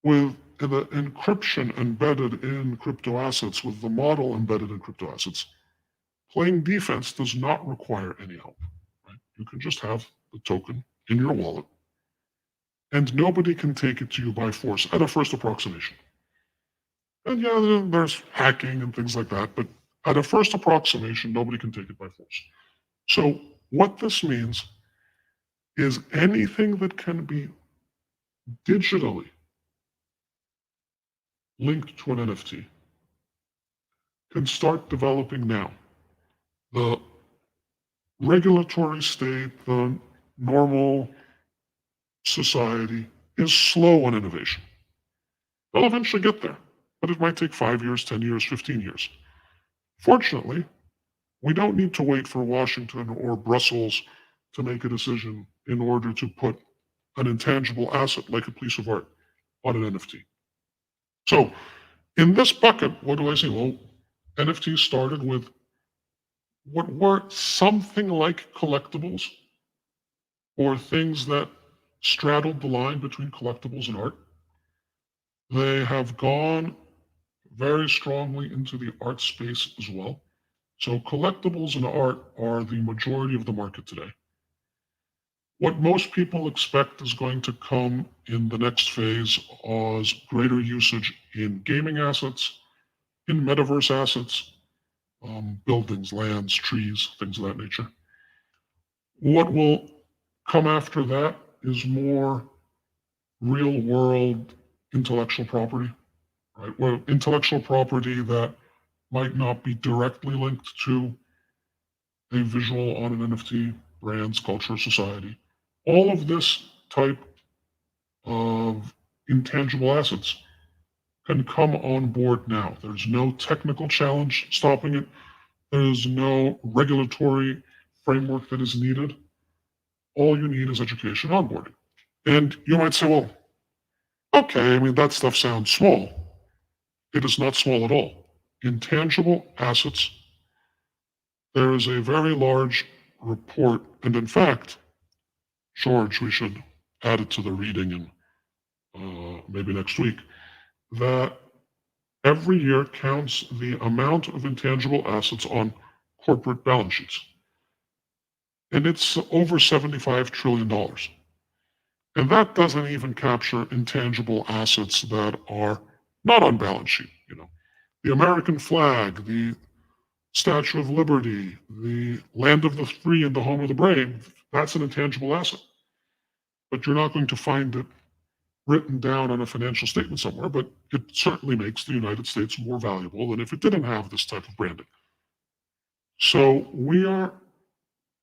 With the encryption embedded in crypto assets, with the model embedded in crypto assets, playing defense does not require any help. Right? You can just have the token in your wallet, and nobody can take it to you by force at a first approximation. And yeah, there's hacking and things like that, but at a first approximation, nobody can take it by force. So what this means is anything that can be digitally linked to an NFT can start developing now. The regulatory state, the normal society is slow on innovation. They'll eventually get there, but it might take 5 years, 10 years, 15 years. Fortunately, we don't need to wait for Washington or Brussels to make a decision in order to put an intangible asset like a piece of art on an NFT. So in this bucket, what do I see? Well, NFTs started with what were something like collectibles or things that straddled the line between collectibles and art. They have gone very strongly into the art space as well. So collectibles and art are the majority of the market today. What most people expect is going to come in the next phase is greater usage in gaming assets, in metaverse assets, buildings, lands, trees, things of that nature. What will come after that is more real world intellectual property, right? Well, intellectual property that might not be directly linked to a visual on an NFT, brands, culture, society. All of this type of intangible assets can come on board now. There's no technical challenge stopping it. There's no regulatory framework that is needed. All you need is education onboarding. And you might say, well, okay, I mean, that stuff sounds small. It is not small at all. Intangible assets, there is a very large report, and in fact, George, we should add it to the reading and maybe next week, that every year counts the amount of intangible assets on corporate balance sheets. And it's over $75 trillion. And that doesn't even capture intangible assets that are not on balance sheet. You know, the American flag, the Statue of Liberty, the land of the free and the home of the brave, that's an intangible asset. But you're not going to find it written down on a financial statement somewhere, but it certainly makes the United States more valuable than if it didn't have this type of branding. So we are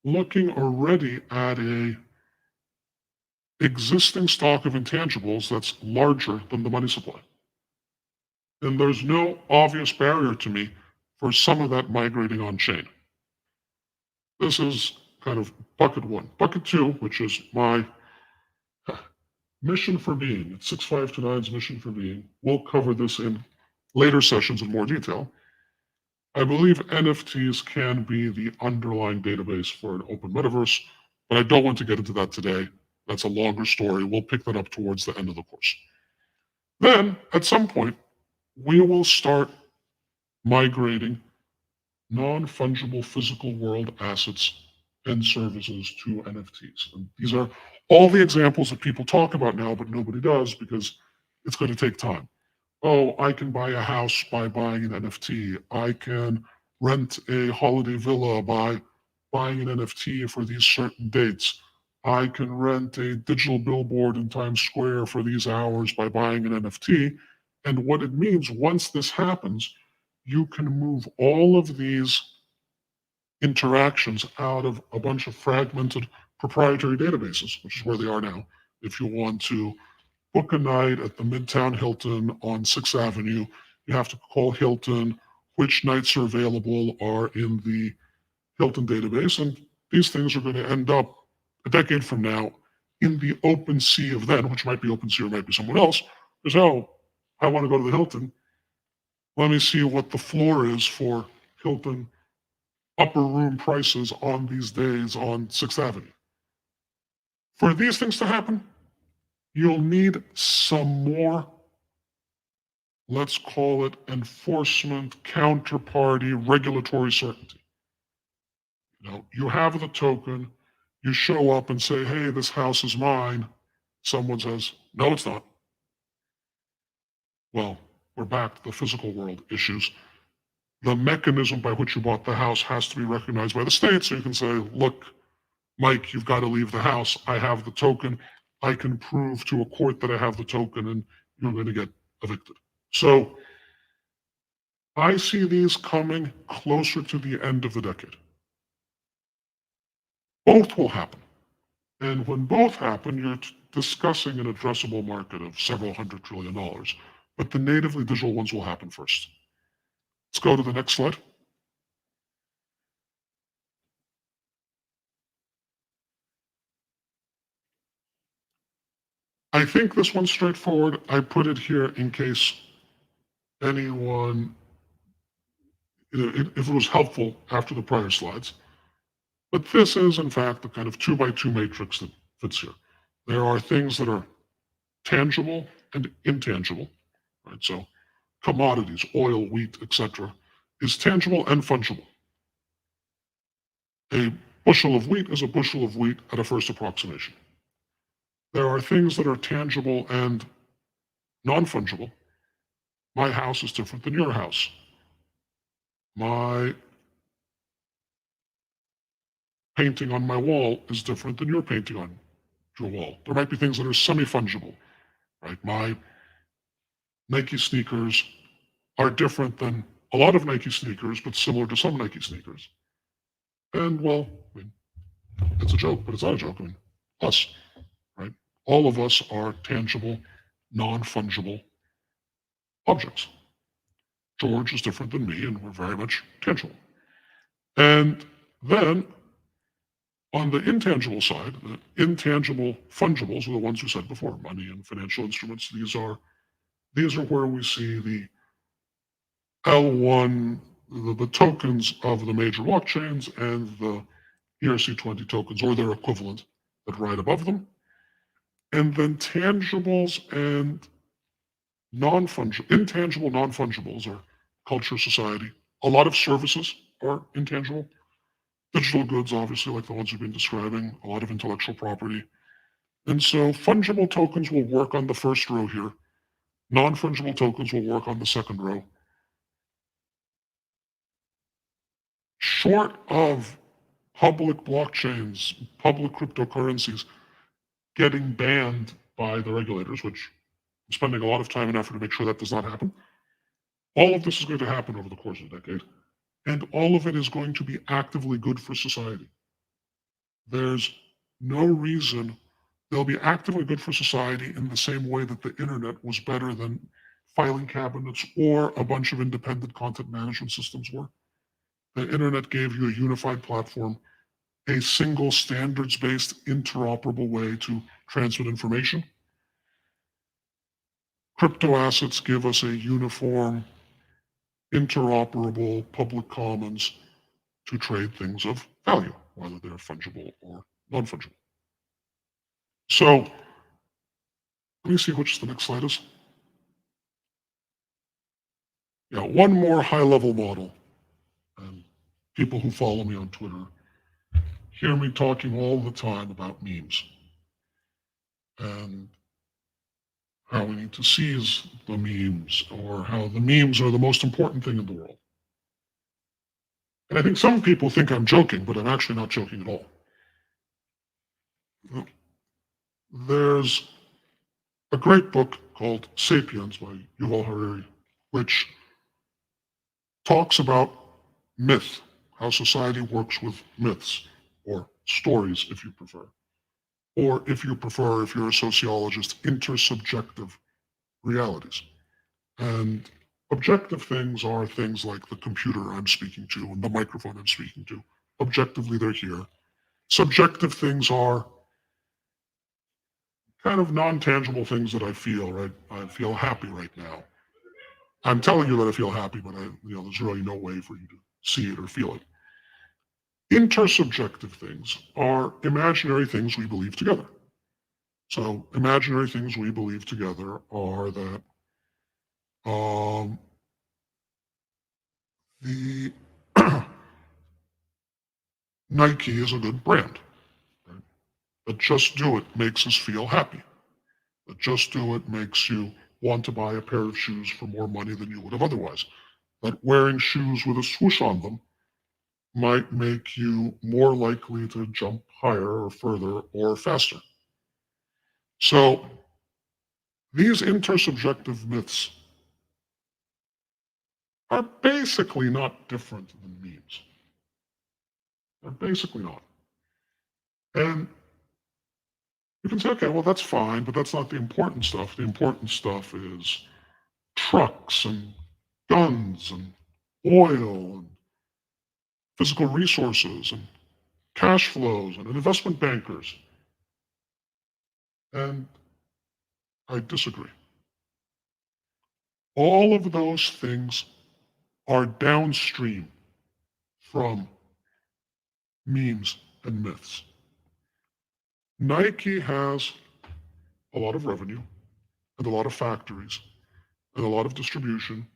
looking already at a existing stock of intangibles that's larger than the money supply. And there's no obvious barrier to me for some of that migrating on chain. This is kind of bucket one. Bucket two, which is my mission for being, it's 6529's mission for being. We'll cover this in later sessions in more detail. I believe NFTs can be the underlying database for an open metaverse, but I don't want to get into that today. That's a longer story. We'll pick that up towards the end of the course. Then, at some point, we will start migrating non-fungible physical world assets and services to NFTs. And these are all the examples that people talk about now, but nobody does because it's going to take time. Oh, I can buy a house by buying an NFT. I can rent a holiday villa by buying an NFT for these certain dates. I can rent a digital billboard in Times Square for these hours by buying an NFT. And what it means, once this happens, you can move all of these interactions out of a bunch of fragmented proprietary databases, which is where they are now. If you want to book a night at the Midtown Hilton on 6th Avenue, you have to call Hilton, which nights are available are in the Hilton database, and these things are going to end up a decade from now in the open sea of then, which might be OpenSea or might be someone else, because, oh, I want to go to the Hilton. Let me see what the floor is for Hilton upper room prices on these days on 6th Avenue. For these things to happen, you'll need some more, let's call it enforcement, counterparty, regulatory certainty. You know, you have the token, you show up and say, hey, this house is mine. Someone says, no, it's not. Well, we're back to the physical world issues. The mechanism by which you bought the house has to be recognized by the state. So you can say, look, Mike, you've got to leave the house. I have the token. I can prove to a court that I have the token and you're going to get evicted. So I see these coming closer to the end of the decade. Both will happen. And when both happen, you're discussing an addressable market of several $100 trillion. But the natively digital ones will happen first. Let's go to the next slide. I think this one's straightforward. I put it here in case anyone, if it was helpful after the prior slides. But this is, in fact, the kind of 2x2 matrix that fits here. There are things that are tangible and intangible, right? So commodities, oil, wheat, etc., is tangible and fungible. A bushel of wheat is a bushel of wheat at a first approximation. There are things that are tangible and non-fungible. My house is different than your house. My painting on my wall is different than your painting on your wall. There might be things that are semi-fungible, right? My Nike sneakers are different than a lot of Nike sneakers, but similar to some Nike sneakers. And well, I mean, it's a joke, but it's not a joke. I mean, us, right? All of us are tangible, non-fungible objects. George is different than me, and we're very much tangible. And then on the intangible side, the intangible fungibles are the ones we said before, money and financial instruments. These are where we see the L1, the tokens of the major blockchains and the ERC20 tokens or their equivalent that ride above them. And then tangibles and intangible non-fungibles are culture, society. A lot of services are intangible. Digital goods, obviously, like the ones we've been describing, a lot of intellectual property. And so fungible tokens will work on the first row here. Non-fungible tokens will work on the second row. Short of public blockchains, public cryptocurrencies getting banned by the regulators, which I'm spending a lot of time and effort to make sure that does not happen, all of this is going to happen over the course of a decade. And all of it is going to be actively good for society. There's no reason they'll be actively good for society in the same way that the internet was better than filing cabinets or a bunch of independent content management systems were. The internet gave you a unified platform, a single standards-based interoperable way to transmit information. Crypto assets give us a uniform, interoperable public commons to trade things of value, whether they're fungible or non-fungible. So let me see which the next slide is. Yeah, one more high-level model. And people who follow me on Twitter hear me talking all the time about memes and how we need to seize the memes or how the memes are the most important thing in the world. And I think some people think I'm joking, but I'm actually not joking at all. There's a great book called Sapiens by Yuval Harari, which talks about myth, how society works with myths, or stories, if you prefer. Or if you prefer, if you're a sociologist, intersubjective realities. And objective things are things like the computer I'm speaking to and the microphone I'm speaking to. Objectively, they're here. Subjective things are kind of non-tangible things that I feel, right? I feel happy right now. I'm telling you that I feel happy, but there's really no way for you to see it or feel it. Intersubjective things are imaginary things we believe together. So imaginary things we believe together are that the Nike is a good brand. Right? That Just Do It makes us feel happy. That Just Do It makes you want to buy a pair of shoes for more money than you would have otherwise. That wearing shoes with a swoosh on them might make you more likely to jump higher or further or faster. So these intersubjective myths are basically not different than memes. They're basically not. And you can say, okay, well, that's fine, but that's not the important stuff. The important stuff is trucks and guns and oil and physical resources and cash flows and investment bankers. And I disagree. All of those things are downstream from memes and myths. Nike has a lot of revenue and a lot of factories and a lot of distribution.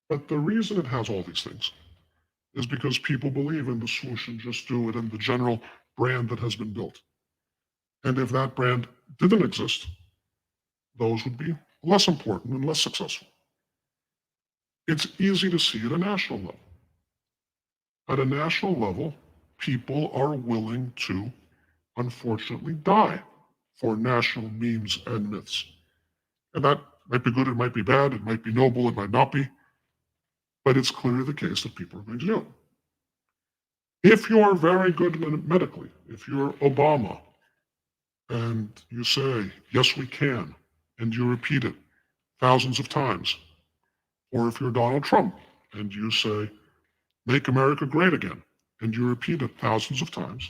But the reason it has all these things is because people believe in the swoosh and just do it and the general brand that has been built. And if that brand didn't exist, those would be less important and less successful. It's easy to see at a national level. At a national level, people are willing to, unfortunately, die for national memes and myths. And that might be good, it might be bad, it might be noble, it might not be, but it's clearly the case that people are going to do it. If you are very good medically, if you're Obama and you say, yes, we can, and you repeat it thousands of times, or if you're Donald Trump and you say, make America great again, and you repeat it thousands of times,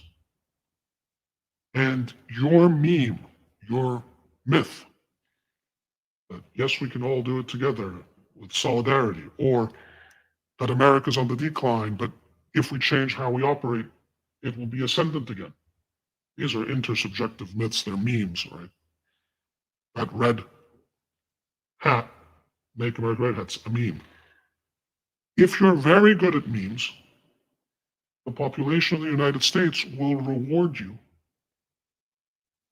and your meme, your myth, that yes, we can all do it together with solidarity, or that America's on the decline, but if we change how we operate, it will be ascendant again. These are intersubjective myths, they're memes, right? That red hat, make America great, that's a meme. If you're very good at memes, the population of the United States will reward you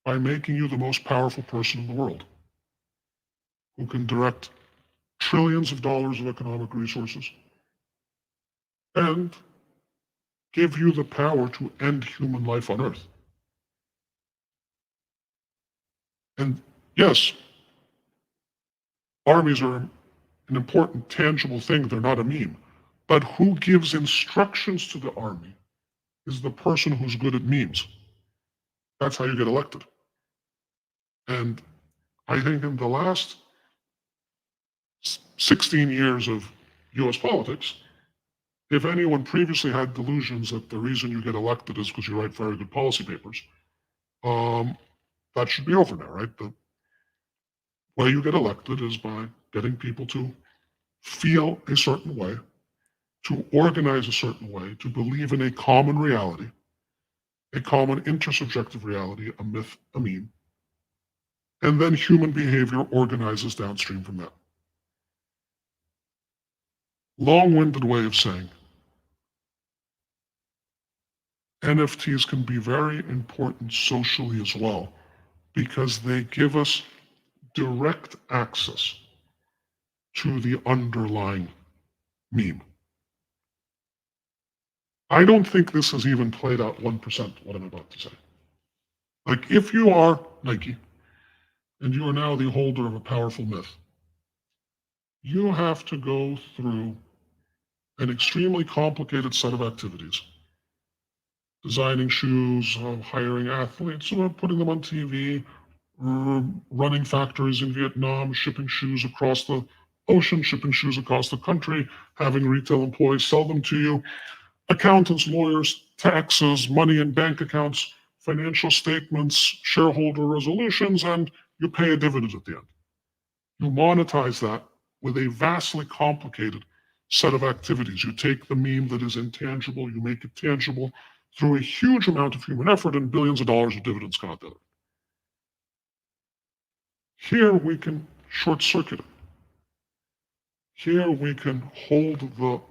by making you the most powerful person in the world, who can direct trillions of dollars of economic resources and give you the power to end human life on Earth. And yes, armies are an important, tangible thing. They're not a meme. But who gives instructions to the army is the person who's good at memes. That's how you get elected. And I think in the last 16 years of US politics, if anyone previously had delusions that the reason you get elected is because you write very good policy papers, that should be over now, right? The way you get elected is by getting people to feel a certain way, to organize a certain way, to believe in a common reality, a common intersubjective reality, a myth, a meme, and then human behavior organizes downstream from that. Long-winded way of saying NFTs can be very important socially as well, because they give us direct access to the underlying meme. I don't think this has even played out 1%, what I'm about to say. Like, if you are Nike, and you are now the holder of a powerful myth, you have to go through an extremely complicated set of activities. Designing shoes, hiring athletes, putting them on TV, running factories in Vietnam, shipping shoes across the ocean, shipping shoes across the country, having retail employees sell them to you, accountants, lawyers, taxes, money in bank accounts, financial statements, shareholder resolutions, and you pay a dividend at the end. You monetize that with a vastly complicated set of activities. You take the meme that is intangible, you make it tangible through a huge amount of human effort, and billions of dollars of dividends come out the other. Here we can short circuit it. Here we can hold the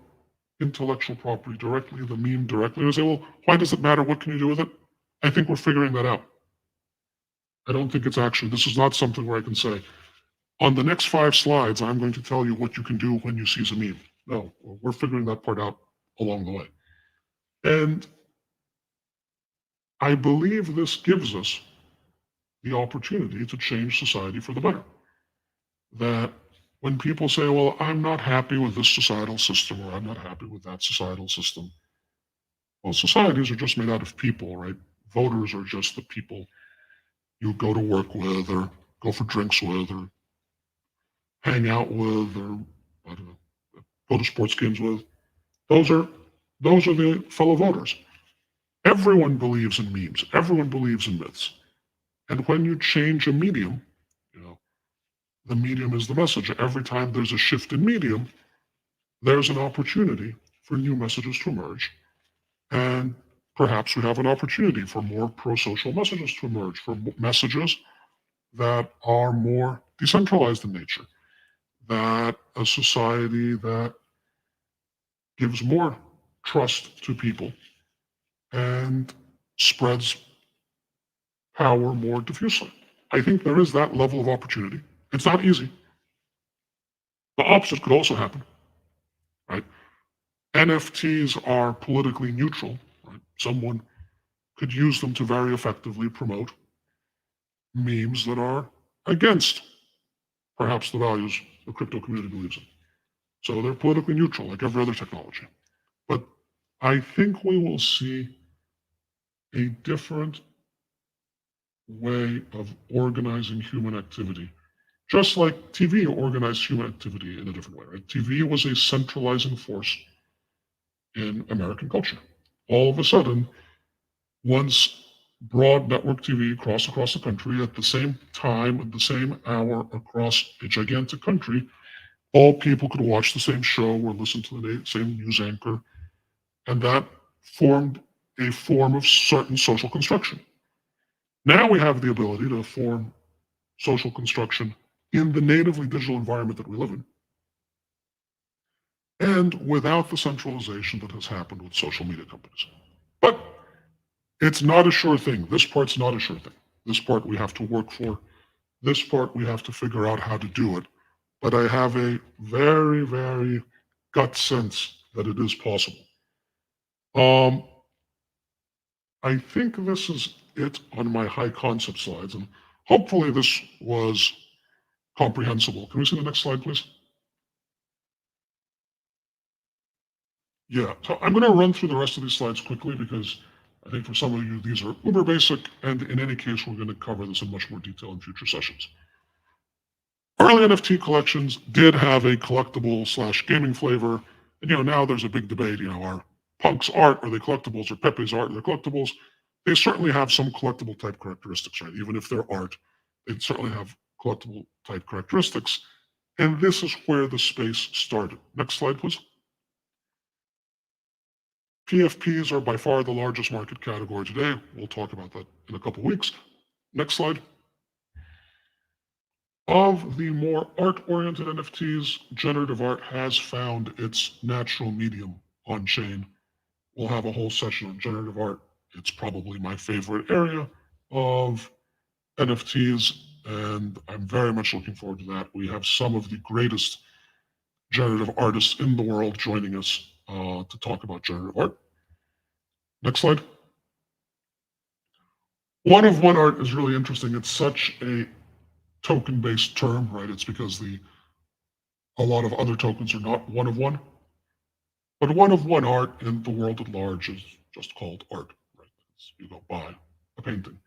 intellectual property directly, the meme directly, and say, well, why does it matter? What can you do with it? I think we're figuring that out. I don't think it's actually, this is not something where I can say, on the next 5 slides, I'm going to tell you what you can do when you seize a meme. No, we're figuring that part out along the way. And I believe this gives us the opportunity to change society for the better. That when people say, well, I'm not happy with this societal system, or I'm not happy with that societal system. Well, societies are just made out of people, right? Voters are just the people you go to work with, or go for drinks with, or hang out with, or I don't know, go to sports games with. Those are the fellow voters. Everyone believes in memes. Everyone believes in myths. And when you change a medium, the medium is the message. Every time there's a shift in medium, there's an opportunity for new messages to emerge. And perhaps we have an opportunity for more pro-social messages to emerge, for messages that are more decentralized in nature, that a society that gives more trust to people and spreads power more diffusely. I think there is that level of opportunity. It's not easy. The opposite could also happen, right? NFTs are politically neutral, right? Someone could use them to very effectively promote memes that are against perhaps the values the crypto community believes in. So they're politically neutral, like every other technology. But I think we will see a different way of organizing human activity, just like TV organized human activity in a different way. Right? TV was a centralizing force in American culture. All of a sudden, once broad network TV across the country at the same time, at the same hour, across a gigantic country, all people could watch the same show or listen to the same news anchor, and that formed a form of certain social construction. Now we have the ability to form social construction in the natively digital environment that we live in, and without the centralization that has happened with social media companies. But it's not a sure thing. This part's not a sure thing. This part we have to work for. This part we have to figure out how to do it. But I have a very, very gut sense that it is possible. I think this is it on my high concept slides, and hopefully this was comprehensible. Can we see the next slide, please? Yeah, so I'm going to run through the rest of these slides quickly because I think for some of you these are uber basic, and in any case we're going to cover this in much more detail in future sessions. Early NFT collections did have a collectible / gaming flavor, and now there's a big debate. Are Punk's art, are they collectibles, or Pepe's art, are they collectibles? They certainly have some collectible type characteristics, right? Even if they're art, they certainly have collectible type characteristics. And this is where the space started. Next slide, please. PFPs are by far the largest market category today. We'll talk about that in a couple weeks. Next slide. Of the more art-oriented NFTs, generative art has found its natural medium on chain. We'll have a whole session on generative art. It's probably my favorite area of NFTs, and I'm very much looking forward to that. We have some of the greatest generative artists in the world joining us to talk about generative art. Next slide. One-of-one art is really interesting. It's such a token-based term, right? It's because a lot of other tokens are not one-of-one. But one-of-one art in the world at large is just called art, right? You go buy a painting,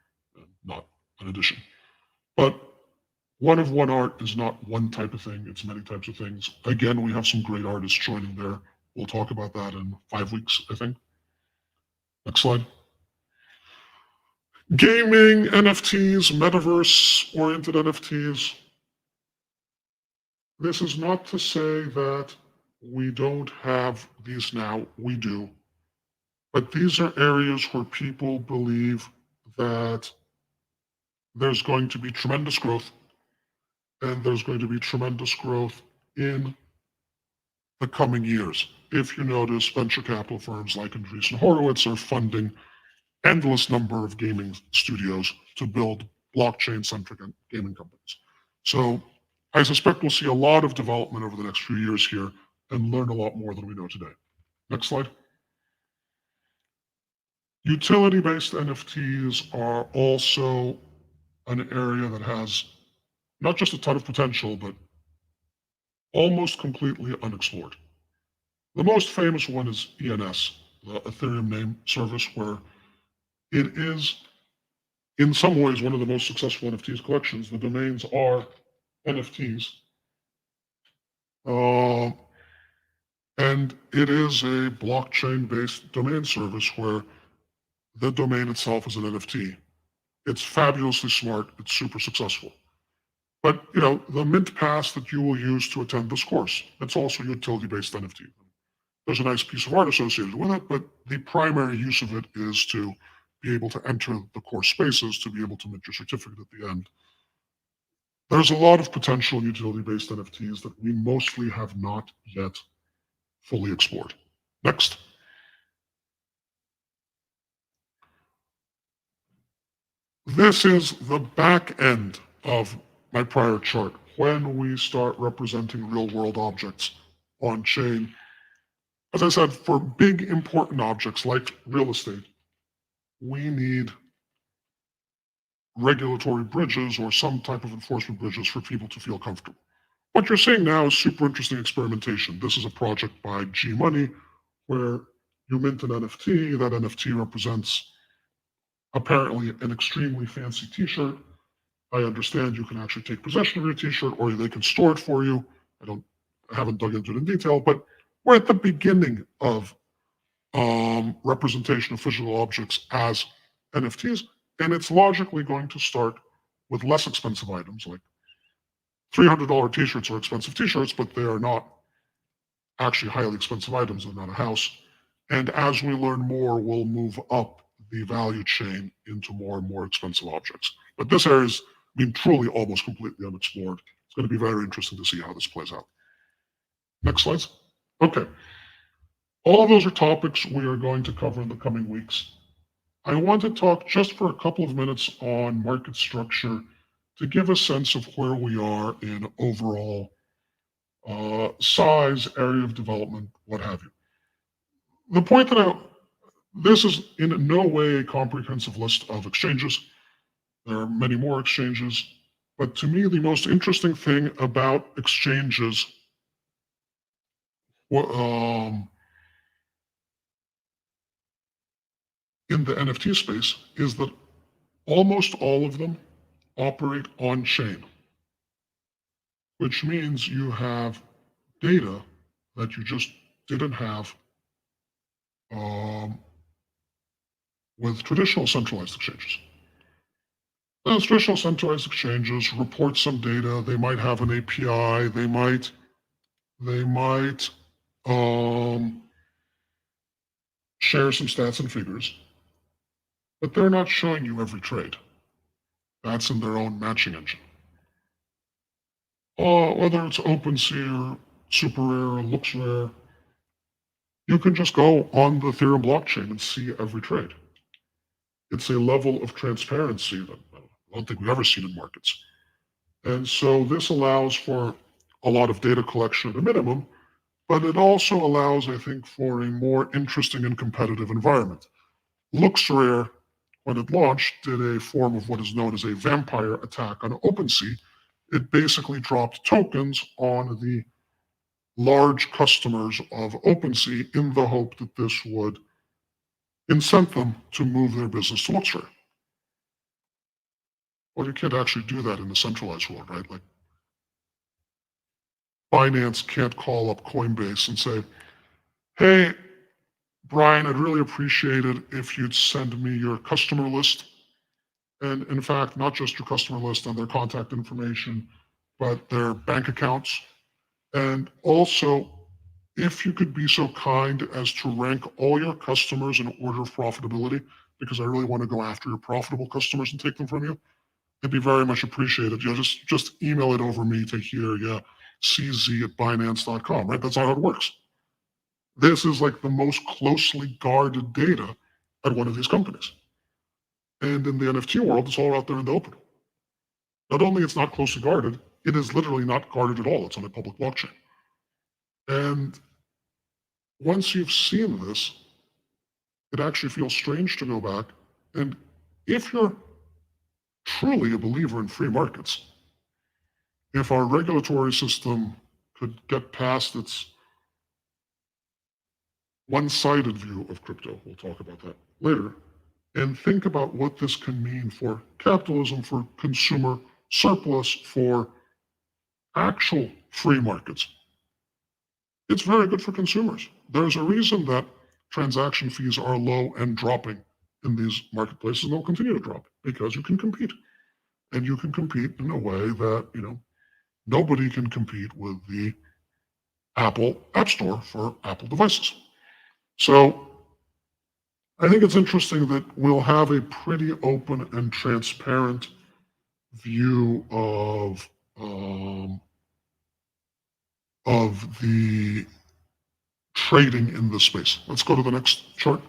not an edition. But one-of-one art is not one type of thing, it's many types of things. Again, we have some great artists joining there. We'll talk about that in 5 weeks, I think. Next slide. Gaming, NFTs, metaverse-oriented NFTs. This is not to say that we don't have these now, we do. But these are areas where people believe that there's going to be tremendous growth, and there's going to be tremendous growth in the coming years. If you notice, venture capital firms like Andreessen Horowitz are funding endless number of gaming studios to build blockchain-centric gaming companies. So I suspect we'll see a lot of development over the next few years here and learn a lot more than we know today. Next slide. Utility-based NFTs are also an area that has not just a ton of potential, but almost completely unexplored. The most famous one is ENS, the Ethereum name service, where it is, in some ways, one of the most successful NFTs collections. The domains are NFTs. And it is a blockchain-based domain service where the domain itself is an NFT. It's fabulously smart. It's super successful. But, the Mint Pass that you will use to attend this course, it's also utility-based NFT. There's a nice piece of art associated with it, but the primary use of it is to be able to enter the course spaces to be able to mint your certificate at the end. There's a lot of potential utility-based NFTs that we mostly have not yet fully explored. Next. This is the back end of my prior chart. When we start representing real-world objects on chain, as I said, for big important objects like real estate, we need regulatory bridges or some type of enforcement bridges for people to feel comfortable. What you're seeing now is super interesting experimentation. This is a project by G Money where you mint an NFT. That NFT represents apparently an extremely fancy t-shirt. I understand you can actually take possession of your t-shirt or they can store it for you. I haven't dug into it in detail, but we're at the beginning of representation of physical objects as NFTs, and it's logically going to start with less expensive items. Like $300 t-shirts are expensive t-shirts, but they are not actually highly expensive items. They're not a house. And as we learn more, we'll move up the value chain into more and more expensive objects. But this area is truly almost completely unexplored. It's going to be very interesting to see how this plays out. Next slides. Okay. All of those are topics we are going to cover in the coming weeks. I want to talk just for a couple of minutes on market structure to give a sense of where we are in overall size, area of development, what have you. The point that this is in no way a comprehensive list of exchanges. There are many more exchanges, but to me, the most interesting thing about exchanges in the NFT space is that almost all of them operate on chain, which means you have data that you just didn't have with traditional centralized exchanges. Those traditional centralized exchanges report some data. They might have an API. They might share some stats and figures, but they're not showing you every trade. That's in their own matching engine. Whether it's OpenSea or SuperRare or LooksRare, you can just go on the Ethereum blockchain and see every trade. It's a level of transparency that I don't think we've ever seen in markets. And so this allows for a lot of data collection at a minimum, but it also allows, I think, for a more interesting and competitive environment. LooksRare, when it launched, did a form of what is known as a vampire attack on OpenSea. It basically dropped tokens on the large customers of OpenSea in the hope that this would incent them to move their business to LooksRare. Well, you can't actually do that in the centralized world, right? Like Binance can't call up Coinbase and say, hey, Brian, I'd really appreciate it if you'd send me your customer list. And in fact, not just your customer list and their contact information, but their bank accounts. And also, if you could be so kind as to rank all your customers in order of profitability, because I really want to go after your profitable customers and take them from you, it'd be very much appreciated. Just email it over me to here, cz@binance.com, right? That's not how it works. This is like the most closely guarded data at one of these companies. And in the NFT world, it's all out there in the open. Not only it's not closely guarded, it is literally not guarded at all. It's on a public blockchain. And once you've seen this, it actually feels strange to go back. And if you're truly a believer in free markets, if our regulatory system could get past its one-sided view of crypto, we'll talk about that later, and think about what this can mean for capitalism, for consumer surplus, for actual free markets. It's very good for consumers. There's a reason that transaction fees are low and dropping in these marketplaces, and they'll continue to drop because you can compete. and you can compete in a way that, nobody can compete with the Apple App Store for Apple devices. So I think it's interesting that we'll have a pretty open and transparent view of the trading in this space. Let's go to the next chart.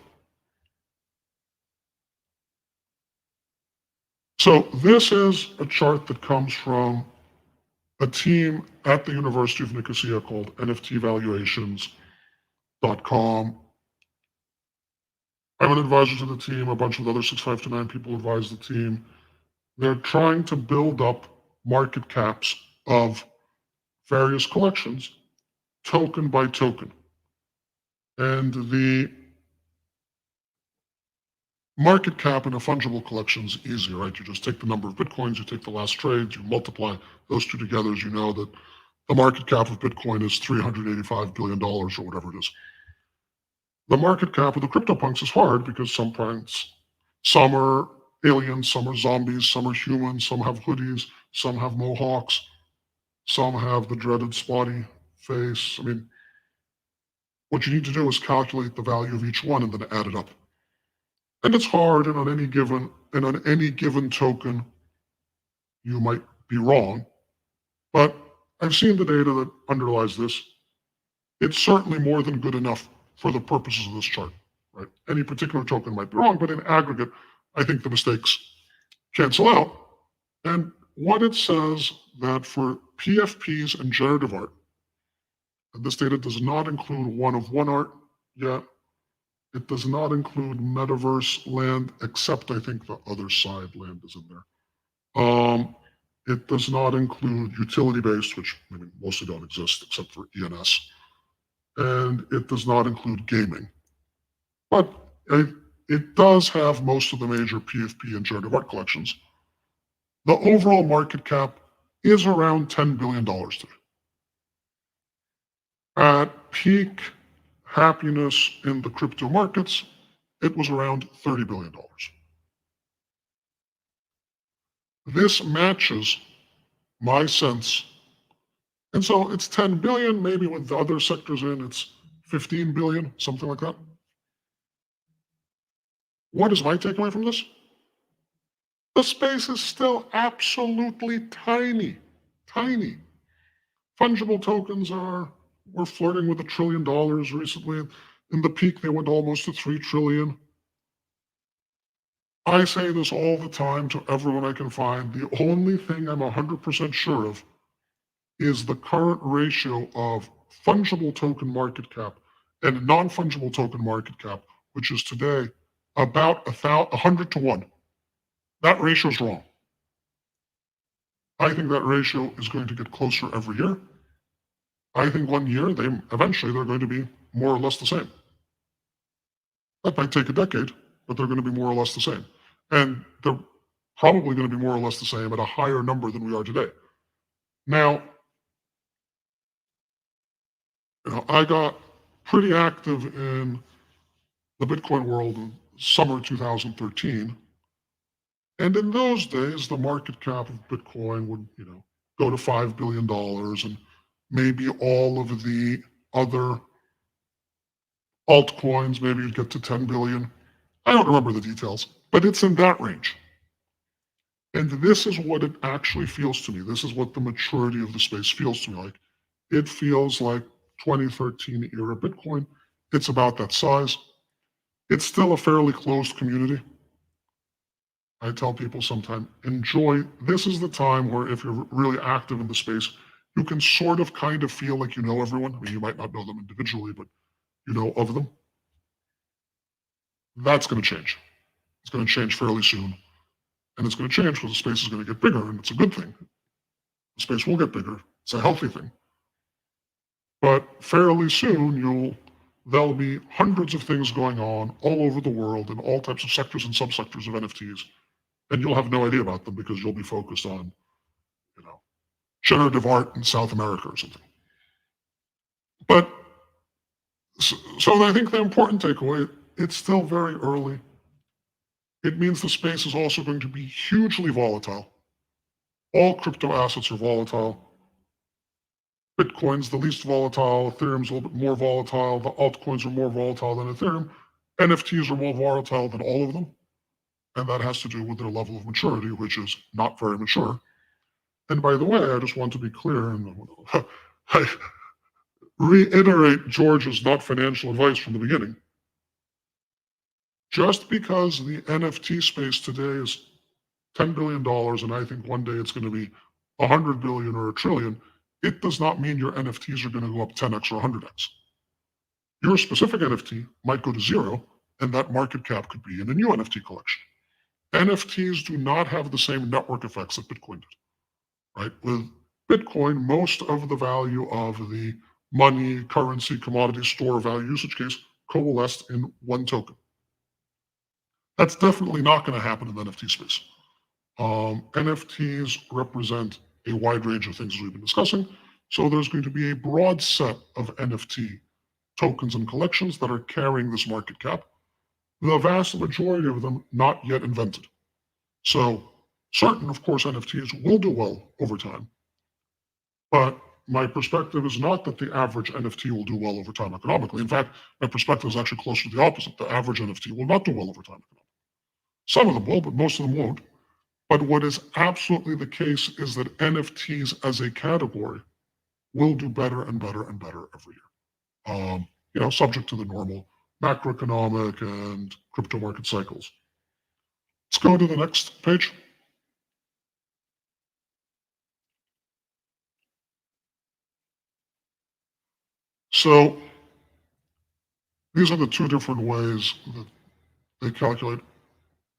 So this is a chart that comes from a team at the University of Nicosia called NFTvaluations.com. I'm an advisor to the team. A bunch of the other 6529 people advise the team. They're trying to build up market caps of various collections, token by token. And the market cap in a fungible collection is easy, right? You just take the number of Bitcoins, you take the last trades, you multiply those two together, as you know that the market cap of Bitcoin is $385 billion or whatever it is. The market cap of the CryptoPunks is hard because sometimes some are aliens, some are zombies, some are humans, some have hoodies, some have mohawks, some have the dreaded spotty face. I mean, what you need to do is calculate the value of each one and then add it up. And it's hard, and on any given token, you might be wrong. But I've seen the data that underlies this. It's certainly more than good enough for the purposes of this chart, right? Any particular token might be wrong, but in aggregate, I think the mistakes cancel out. And what it says that for PFPs and generative art, and this data does not include one-of-one art yet. It does not include metaverse land, except I think the other side land is in there. It does not include utility-based, which mostly don't exist except for ENS. And it does not include gaming. But it does have most of the major PFP and generative art collections. The overall market cap is around $10 billion today. At peak happiness in the crypto markets, it was around $30 billion. This matches my sense. And so it's 10 billion, maybe with the other sectors in, it's 15 billion, something like that. What is my takeaway from this? The space is still absolutely tiny, tiny. Fungible tokens were flirting with $1 trillion recently. In the peak, they went almost to 3 trillion. I say this all the time to everyone I can find. The only thing I'm 100% sure of is the current ratio of fungible token market cap and non-fungible token market cap, which is today about 100 to 1. That ratio is wrong. I think that ratio is going to get closer every year. I think one year, eventually they're going to be more or less the same. That might take a decade, but they're going to be more or less the same. And they're probably going to be more or less the same at a higher number than we are today. Now, I got pretty active in the Bitcoin world in summer 2013. And in those days, the market cap of Bitcoin would, go to $5 billion, and maybe all of the other altcoins, maybe you'd get to 10 billion. I don't remember the details, but it's in that range. And this is what it actually feels to me. This is what the maturity of the space feels to me like. It feels like 2013 era Bitcoin. It's about that size. It's still a fairly closed community. I tell people sometimes, enjoy. This is the time where if you're really active in the space, you can sort of kind of feel like you know everyone. I mean, you might not know them individually, but you know of them. That's going to change. It's going to change fairly soon. And it's going to change because the space is going to get bigger, and it's a good thing. The space will get bigger. It's a healthy thing. But fairly soon, there'll be hundreds of things going on all over the world in all types of sectors and subsectors of NFTs. And you'll have no idea about them because you'll be focused on, generative art in South America or something. But so I think the important takeaway, it's still very early. It means the space is also going to be hugely volatile. All crypto assets are volatile. Bitcoin's the least volatile. Ethereum's a little bit more volatile. The altcoins are more volatile than Ethereum. NFTs are more volatile than all of them. And that has to do with their level of maturity, which is not very mature. And by the way, I just want to be clear, and I reiterate George's not financial advice from the beginning. Just because the NFT space today is $10 billion, and I think one day it's going to be 100 billion or a trillion, it does not mean your NFTs are going to go up 10x or 100x. Your specific NFT might go to zero, and that market cap could be in a new NFT collection. NFTs do not have the same network effects that Bitcoin did, right? With Bitcoin, most of the value of the money, currency, commodity, store, value, usage case coalesced in one token. That's definitely not going to happen in the NFT space. NFTs represent a wide range of things as we've been discussing. So there's going to be a broad set of NFT tokens and collections that are carrying this market cap. The vast majority of them not yet invented. So certain, of course, NFTs will do well over time. But my perspective is not that the average NFT will do well over time economically. In fact, my perspective is actually closer to the opposite. The average NFT will not do well over time economically. Some of them will, but most of them won't. But what is absolutely the case is that NFTs as a category will do better and better and better every year. Subject to the normal macroeconomic and crypto market cycles. Let's go to the next page. So these are the two different ways that they calculate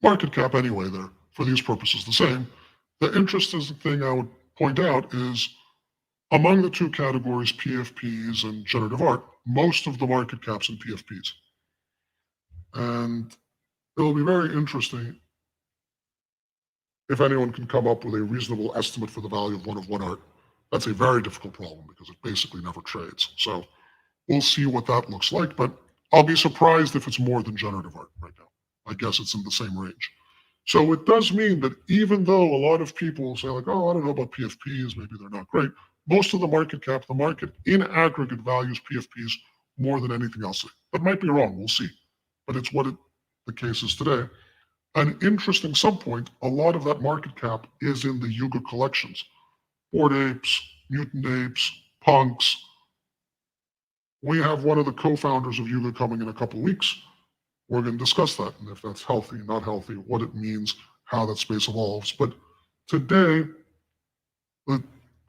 market cap anyway. They're, for these purposes, the same. The interesting thing I would point out is among the two categories, PFPs and generative art, most of the market cap's in PFPs. And it'll be very interesting if anyone can come up with a reasonable estimate for the value of one art. That's a very difficult problem because it basically never trades. So we'll see what that looks like, but I'll be surprised if it's more than generative art right now. I guess it's in the same range. So it does mean that even though a lot of people say like, oh, I don't know about PFPs, maybe they're not great, most of the market cap, the market in aggregate values PFPs more than anything else. That might be wrong, we'll see. But it's what the case is today. An interesting subpoint, a lot of that market cap is in the Yuga collections. Bored Apes, Mutant Apes, Punks. We have one of the co-founders of Yuga coming in a couple of weeks. We're going to discuss that, and if that's healthy, not healthy, what it means, how that space evolves. But today, the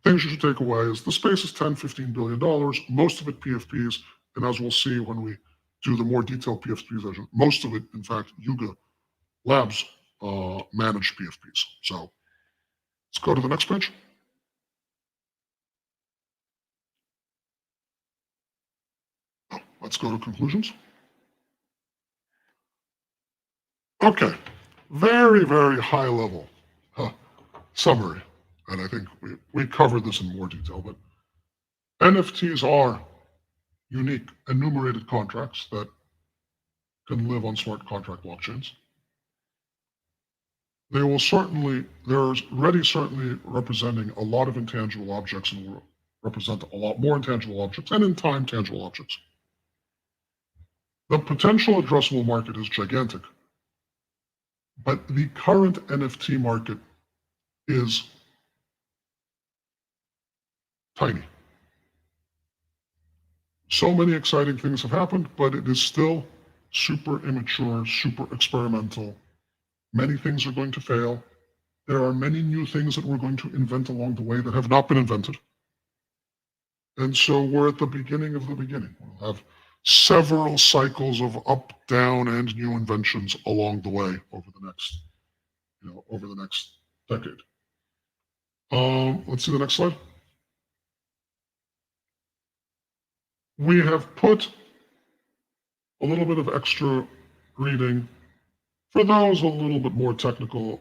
things you should take away is the space is $10-15 billion, most of it PFPs, and as we'll see when we do the more detailed PFP version, most of it, in fact, Yuga Labs managed PFPs. So let's go to the next page. Let's go to conclusions. Okay, very, very high level summary, and I think we covered this in more detail, but NFTs are unique enumerated contracts that can live on smart contract blockchains. They will certainly, they're already certainly representing a lot of intangible objects and will represent a lot more intangible objects and in time tangible objects. The potential addressable market is gigantic. But the current NFT market is tiny. So many exciting things have happened, but it is still super immature, super experimental. Many things are going to fail. There are many new things that we're going to invent along the way that have not been invented. And so we're at the beginning of the beginning. We'll have several cycles of up, down, and new inventions along the way over the next decade. Let's see the next slide. We have put a little bit of extra reading for those a little bit more technical,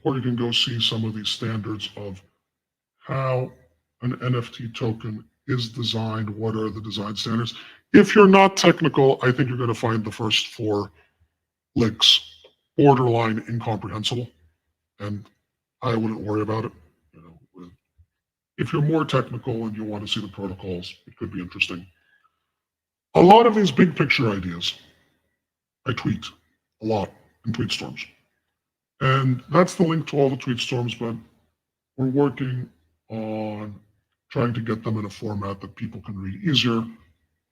or you can go see some of these standards of how an NFT token is designed, what are the design standards. If you're not technical, I think you're going to find the first 4 links borderline incomprehensible, and I wouldn't worry about it. if you're more technical and you want to see the protocols, it could be interesting. A lot of these big picture ideas, I tweet a lot in TweetStorms. And that's the link to all the TweetStorms, but we're working on trying to get them in a format that people can read easier.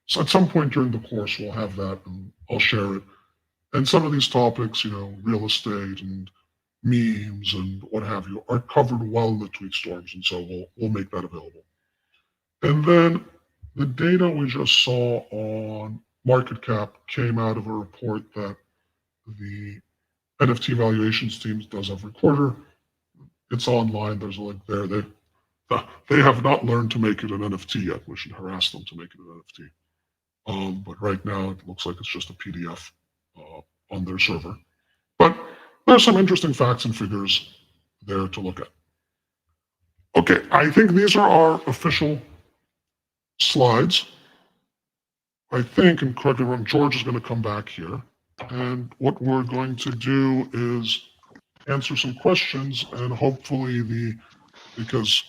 So at some point during the course, we'll have that and I'll share it. And some of these topics, real estate and memes and what have you, are covered well in the TweetStorms, and so we'll make that available. And then the data we just saw on market cap came out of a report that the NFT valuations team does every quarter. It's online. There's a link there. They have not learned to make it an NFT yet. We should harass them to make it an NFT. But right now, it looks like it's just a PDF on their server. But there's some interesting facts and figures there to look at. Okay, I think these are our official slides. I think, and correct me if I'm wrong, George is going to come back here. And what we're going to do is answer some questions, and hopefully because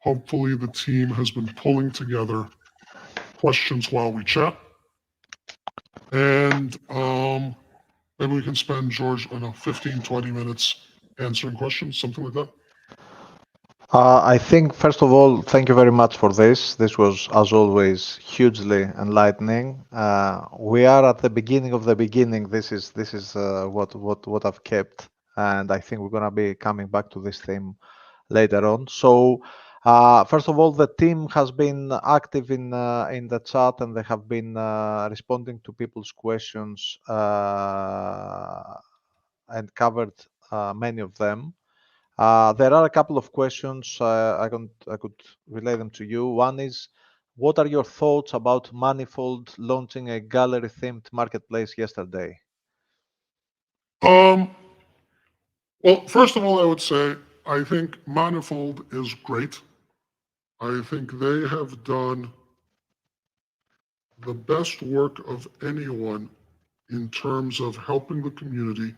hopefully the team has been pulling together questions while we chat. And maybe we can spend, George, 15, 20 minutes answering questions, something like that. I think, first of all, thank you very much for this. This was, as always, hugely enlightening. We are at the beginning of the beginning. This is what I've kept, and I think we're gonna be coming back to this theme later on. So, first of all, the team has been active in the chat, and they have been responding to people's questions and covered many of them. There are a couple of questions. I could relay them to you. One is, what are your thoughts about Manifold launching a gallery-themed marketplace yesterday? Well, first of all, I would say I think Manifold is great. I think they have done the best work of anyone in terms of helping the community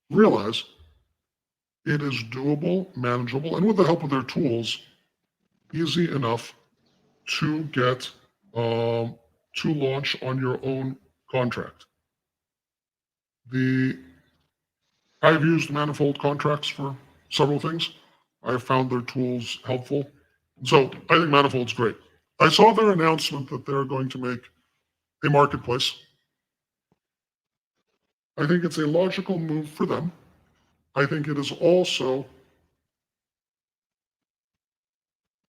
realize it is doable, manageable, and with the help of their tools, easy enough to get to launch on your own contract. I've used Manifold contracts for several things. I've found their tools helpful. So I think Manifold's great. I saw their announcement that they're going to make a marketplace. I think it's a logical move for them. I think it is also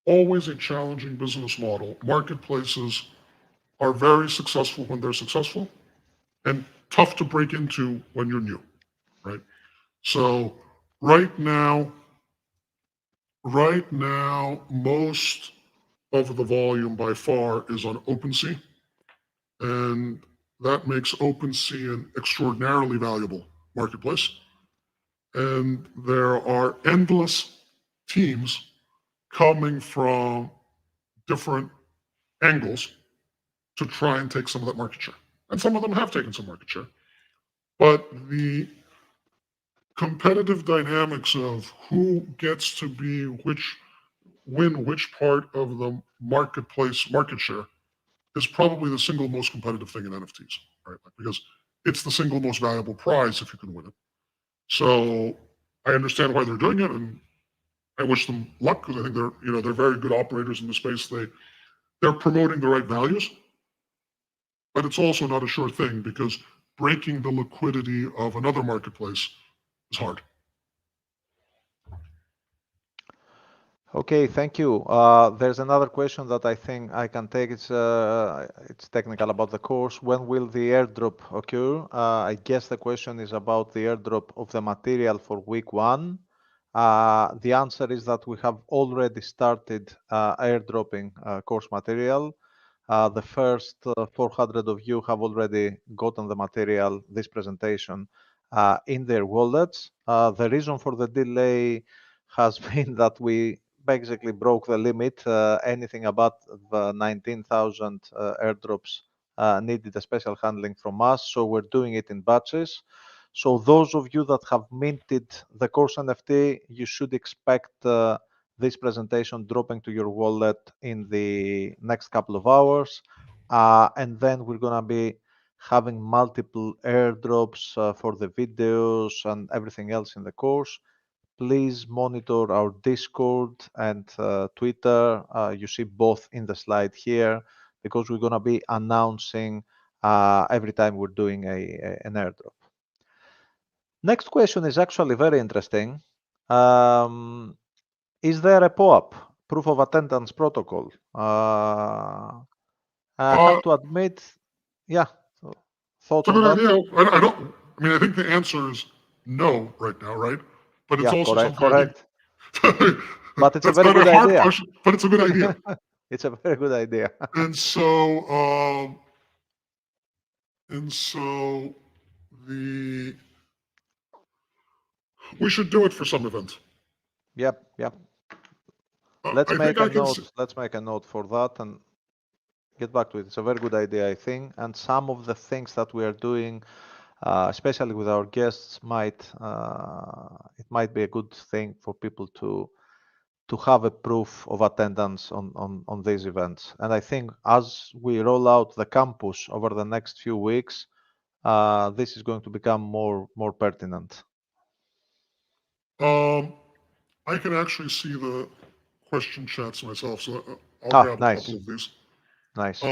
always a challenging business model. Marketplaces are very successful when they're successful and tough to break into when you're new, right? So right now, most of the volume by far is on OpenSea, and that makes OpenSea an extraordinarily valuable marketplace. And there are endless teams coming from different angles to try and take some of that market share. And some of them have taken some market share. But the competitive dynamics of who gets to win which part of the marketplace market share is probably the single most competitive thing in NFTs, right? Because it's the single most valuable prize if you can win it. So I understand why they're doing it, and I wish them luck because I think they're very good operators in the space. They're promoting the right values, but it's also not a sure thing because breaking the liquidity of another marketplace is hard. Okay, thank you. There's another question that I think I can take. It's technical about the course. When will the airdrop occur? I guess the question is about the airdrop of the material for week 1. The answer is that we have already started airdropping course material. The first 400 of you have already gotten the material, this presentation, in their wallets. The reason for the delay has been that we basically broke the limit. Anything about the 19,000 airdrops needed a special handling from us, so we're doing it in batches. So those of you that have minted the course NFT, you should expect this presentation dropping to your wallet in the next couple of hours. And then we're going to be having multiple airdrops for the videos and everything else in the course. Please monitor our Discord and Twitter. You see both in the slide here, because we're going to be announcing every time we're doing an airdrop. Next question is actually very interesting. Is there a POAP, proof of attendance protocol? I have to admit, yeah, thoughts It's a on good that? idea. I mean, I think the answer is no right now, right? But it's Yeah, also correct. But it's a that's very not good a hard idea. question, but it's a good idea. It's a very good idea. And so we should do it for some event. Yep. Let's make a note for that and get back to it. It's a very good idea, I think. And some of the things that we are doing, especially with our guests, it might be a good thing for people to have a proof of attendance on these events. And I think as we roll out the campus over the next few weeks, this is going to become more pertinent. I can actually see the question chats myself, so I'll grab a couple of these. Nice.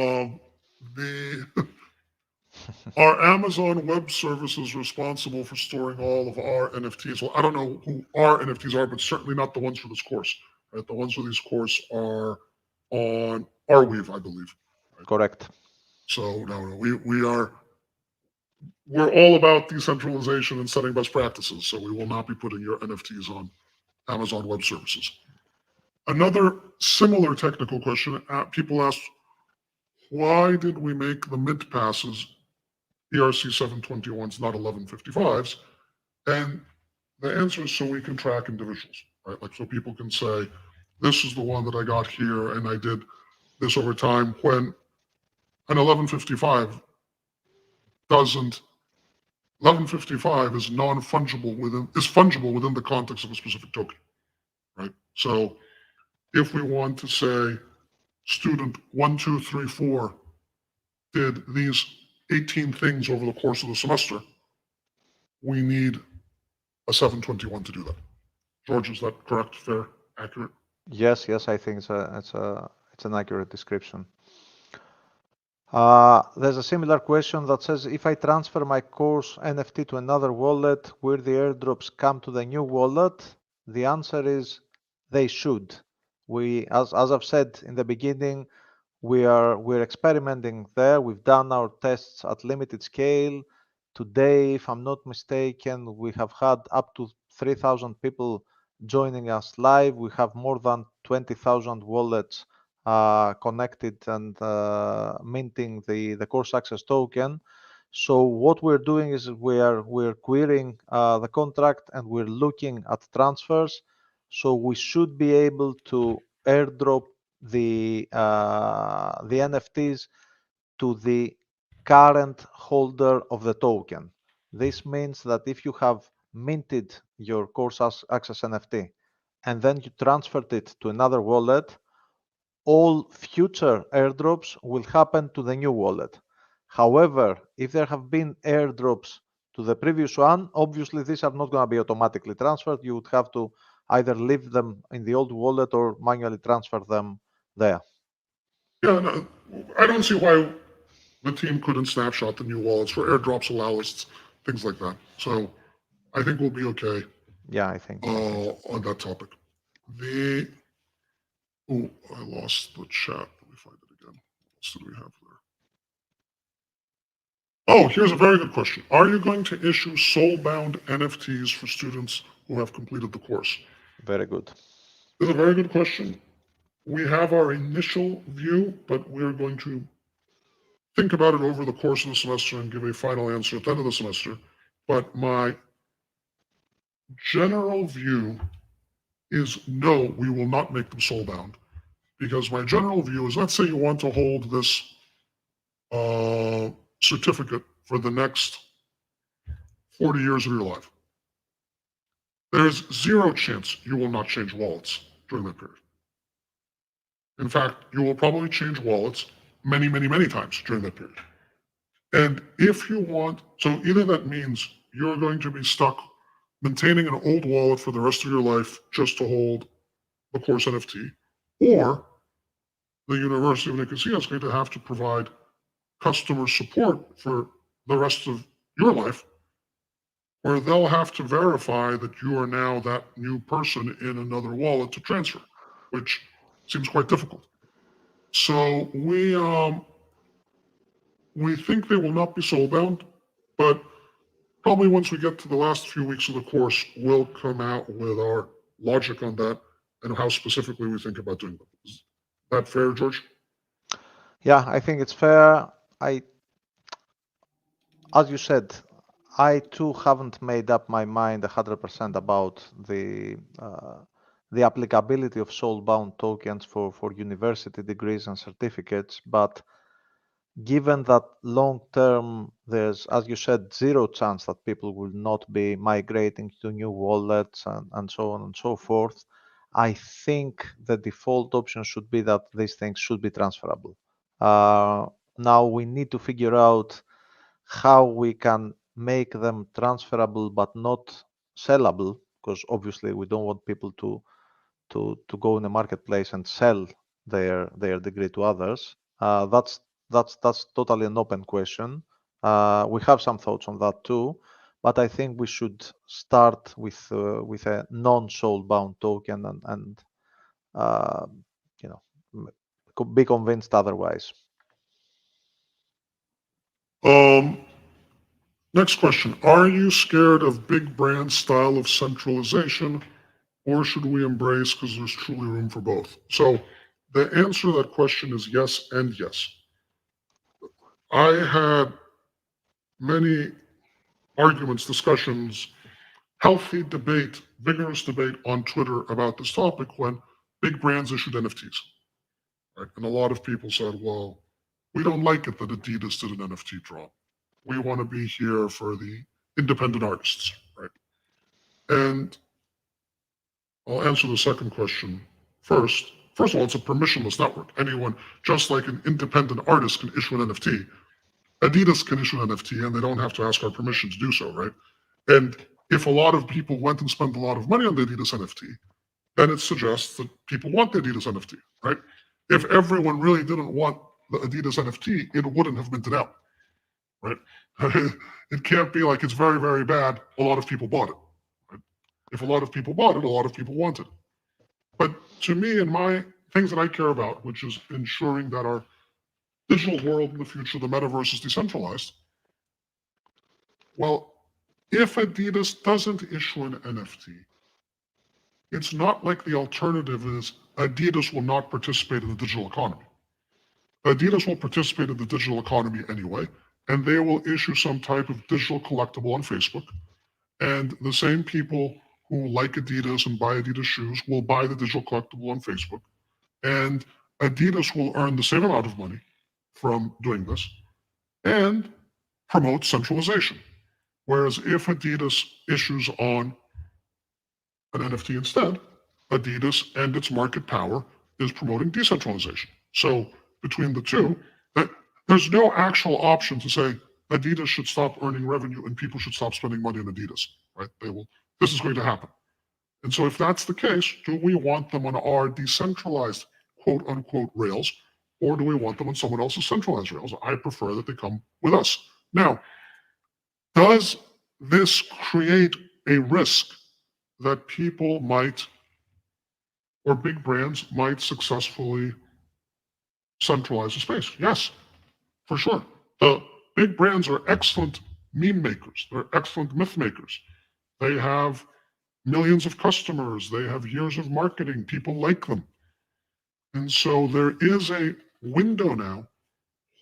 Are Amazon Web Services responsible for storing all of our NFTs? Well, I don't know who our NFTs are, but certainly not the ones for this course. Right? The ones for this course are on Arweave, I believe. Right? Correct. So no, we're all about decentralization and setting best practices. So we will not be putting your NFTs on Amazon Web Services. Another similar technical question, people ask, why did we make the mint passes ERC 721s, not 1155s? And the answer is so we can track individuals, right? Like, so people can say, this is the one that I got here and I did this over time, when an 1155 is fungible within the context of a specific token, right? So if we want to say student 1, 2, 3, 4 did these 18 things over the course of the semester, we need a 721 to do that. George, is that correct, fair, accurate? Yes, I think it's an accurate description. There's a similar question that says, if I transfer my course NFT to another wallet, will the airdrops come to the new wallet? The answer is they should. As I've said in the beginning, we're experimenting there. We've done our tests at limited scale. Today, if I'm not mistaken, we have had up to 3,000 people joining us live. We have more than 20,000 wallets connected and minting the course access token. So what we're doing is we're querying the contract and we're looking at transfers. So we should be able to airdrop the NFTs to the current holder of the token. This means that if you have minted your course access NFT and then you transferred it to another wallet, all future airdrops will happen to the new wallet. However, if there have been airdrops to the previous one, obviously these are not going to be automatically transferred. You would have to either leave them in the old wallet or manually transfer them there. Yeah, no, I don't see why the team couldn't snapshot the new wallets for airdrops, allow lists, things like that. So I think we'll be okay. Yeah, I think on that topic. I lost the chat. Let me find it again. What else did we have there? Oh, here's a very good question. Are you going to issue soul-bound NFTs for students who have completed the course? Very good. This is a very good question. We have our initial view, but we're going to think about it over the course of the semester and give a final answer at the end of the semester. But my general view is no, we will not make them soul-bound. Because my general view is, let's say you want to hold this certificate for the next 40 years of your life. There's zero chance you will not change wallets during that period. In fact, you will probably change wallets many, many, many times during that period. And if you want, so either that means you're going to be stuck maintaining an old wallet for the rest of your life just to hold the course NFT, or the University of Nicosia is going to have to provide customer support for the rest of your life, where they'll have to verify that you are now that new person in another wallet to transfer, which seems quite difficult. So we think they will not be soulbound, but probably once we get to the last few weeks of the course, we'll come out with our logic on that and how specifically we think about doing them. Is that fair, George? Yeah, I think it's fair. As you said, I too haven't made up my mind 100% about the applicability of soul-bound tokens for university degrees and certificates, but given that long term, there's, as you said, zero chance that people will not be migrating to new wallets and so on and so forth, I think the default option should be that these things should be transferable. Now we need to figure out how we can make them transferable but not sellable, because obviously we don't want people to go in the marketplace and sell their degree to others. That's totally an open question. We have some thoughts on that too, but I think we should start with a non-soul-bound token and you know, be convinced otherwise. Next question. Are you scared of big brand style of centralization, or should we embrace because there's truly room for both? So the answer to that question is yes and yes. I had many arguments, discussions, healthy debate, vigorous debate on Twitter about this topic when big brands issued NFTs. Right? And a lot of people said, well, we don't like it that Adidas did an NFT drop. We want to be here for the independent artists, right? And I'll answer the second question first. First of all, it's a permissionless network. Anyone, just like an independent artist can issue an NFT, Adidas can issue an NFT and they don't have to ask our permission to do so, right? And if a lot of people went and spent a lot of money on the Adidas NFT, then it suggests that people want the Adidas NFT, right? If everyone really didn't want the Adidas NFT, it wouldn't have minted out, right? It can't be like it's very, very bad. A lot of people bought it. Right? If a lot of people bought it, a lot of people want it. But to me, and my things that I care about, which is ensuring that our digital world in the future, the metaverse, is decentralized. Well, if Adidas doesn't issue an NFT, it's not like the alternative is Adidas will not participate in the digital economy. Adidas will participate in the digital economy anyway, and they will issue some type of digital collectible on Facebook. And the same people who like Adidas and buy Adidas shoes will buy the digital collectible on Facebook. And Adidas will earn the same amount of money from doing this and promote centralization. Whereas if Adidas issues on an NFT instead, Adidas and its market power is promoting decentralization. So between the two, there's no actual option to say Adidas should stop earning revenue and people should stop spending money on Adidas, right? This is going to happen. And so if that's the case, do we want them on our decentralized quote unquote rails, or do we want them on someone else's centralized rails? I prefer that they come with us. Now, does this create a risk that people might, or big brands might successfully centralize the space? Yes, for sure. The big brands are excellent meme makers. They're excellent myth makers. They have millions of customers. They have years of marketing. People like them. And so there is a window now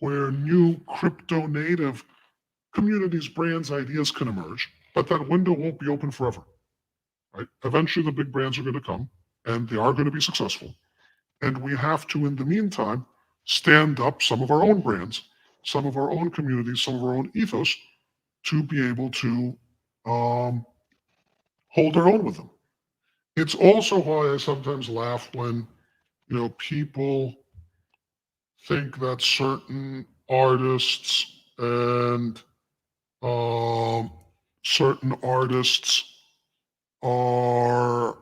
where new crypto native communities, brands, ideas can emerge, but that window won't be open forever. Right? Eventually the big brands are going to come and they are going to be successful. And we have to, in the meantime, stand up some of our own brands, some of our own communities, some of our own ethos to be able to hold our own with them. It's also why I sometimes laugh when, people think that certain artists and certain artists are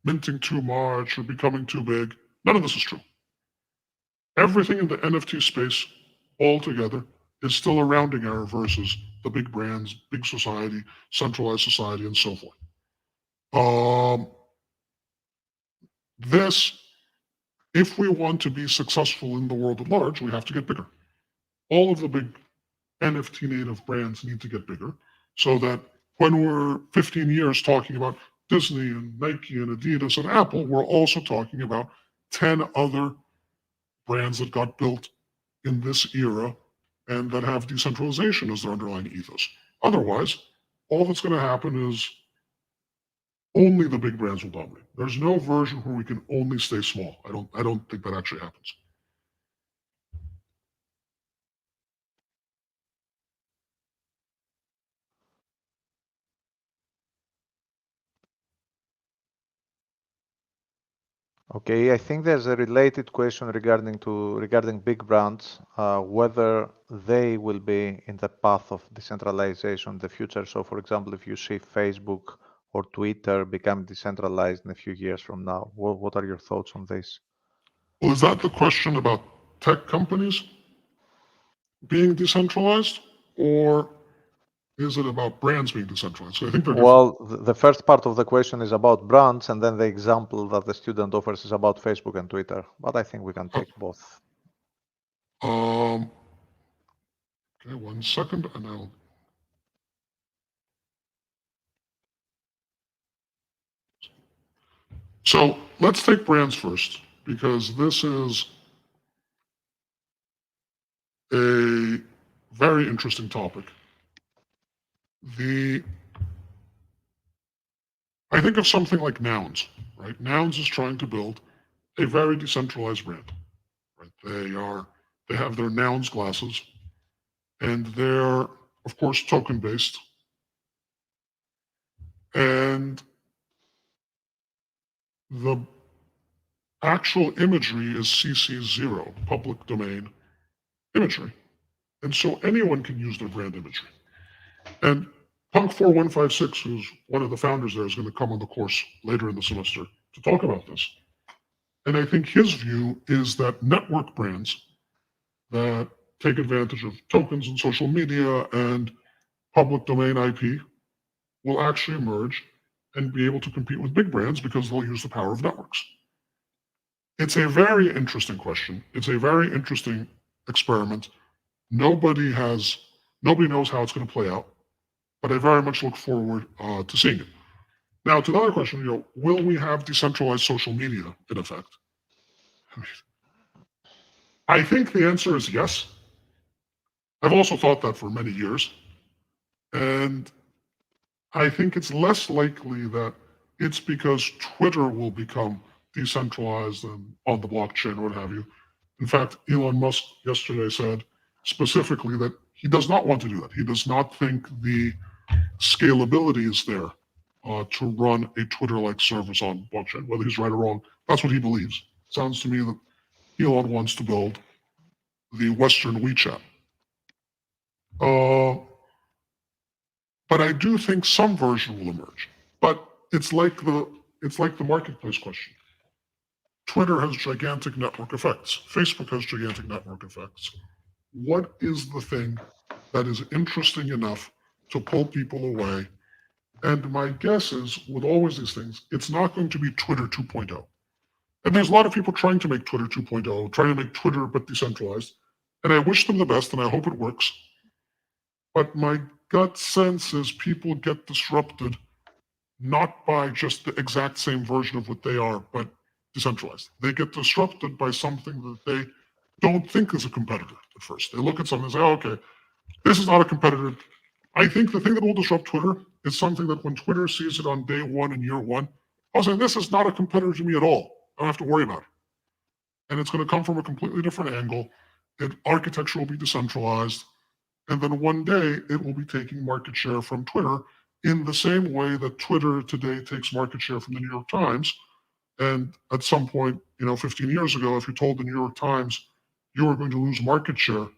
minting too much or becoming too big. None of this is true. Everything in the NFT space altogether is still a rounding error versus the big brands, big society, centralized society, and so forth. If we want to be successful in the world at large, we have to get bigger. All of the big NFT native brands need to get bigger so that when we're 15 years talking about Disney and Nike and Adidas and Apple, we're also talking about 10 other brands that got built in this era and that have decentralization as their underlying ethos. Otherwise, all that's going to happen is only the big brands will dominate. There's no version where we can only stay small. I don't think that actually happens. Okay, I think there's a related question regarding big brands, whether they will be in the path of decentralization in the future. So, for example, if you see Facebook or Twitter become decentralized in a few years from now, what are your thoughts on this? Well, is that the question about tech companies being decentralized, or is it about brands being decentralized? So I think they're different. Well, the first part of the question is about brands, and then the example that the student offers is about Facebook and Twitter. But I think we can take both. Okay, 1 second, and I'll. So let's take brands first, because this is a very interesting topic. I think of something like Nouns, right? Nouns is trying to build a very decentralized brand, right? They have their Nouns glasses, and they're, of course, token based. And the actual imagery is CC0, public domain imagery. And so anyone can use their brand imagery. And Punk4156, who's one of the founders there, is going to come on the course later in the semester to talk about this. And I think his view is that network brands that take advantage of tokens and social media and public domain IP will actually emerge and be able to compete with big brands because they'll use the power of networks. It's a very interesting question. It's a very interesting experiment. Nobody knows how it's going to play out, but I very much look forward to seeing it. Now, to another question, will we have decentralized social media in effect? I think the answer is yes. I've also thought that for many years. And I think it's less likely that it's because Twitter will become decentralized and on the blockchain or what have you. In fact, Elon Musk yesterday said specifically that he does not want to do that. He does not think the scalability is there to run a Twitter-like service on blockchain. Whether he's right or wrong, that's what he believes. Sounds to me that Elon wants to build the Western WeChat. But I do think some version will emerge. But it's like the marketplace question. Twitter has gigantic network effects. Facebook has gigantic network effects. What is the thing that is interesting enough to pull people away? And my guess is, with always these things, it's not going to be Twitter 2.0. And there's a lot of people trying to make Twitter 2.0, trying to make Twitter but decentralized. And I wish them the best, and I hope it works. But my gut sense is people get disrupted not by just the exact same version of what they are, but decentralized. They get disrupted by something that they don't think is a competitor at first. They look at something and say, oh, okay, this is not a competitor. I think the thing that will disrupt Twitter is something that when Twitter sees it on day one and year one, I'll say, this is not a competitor to me at all. I don't have to worry about it. And it's going to come from a completely different angle. Architecture will be decentralized. And then one day it will be taking market share from Twitter in the same way that Twitter today takes market share from the New York Times. And at some point, 15 years ago, if you told the New York Times you were going to lose market share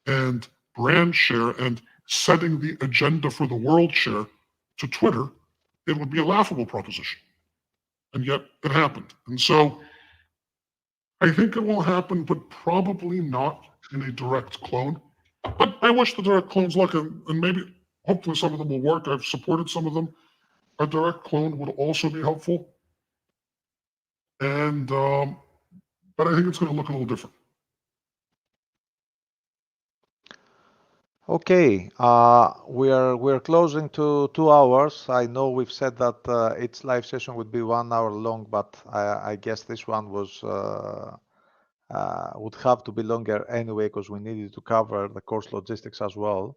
and brand share and setting the agenda for the world share to Twitter, it would be a laughable proposition. And yet it happened. And so I think it will happen, but probably not in a direct clone. But I wish the direct clones luck, and maybe, hopefully, some of them will work. I've supported some of them. A direct clone would also be helpful. And, but I think it's going to look a little different. Okay, we're closing to 2 hours. I know we've said that each live session would be 1 hour long, but I guess this one was would have to be longer anyway because we needed to cover the course logistics as well.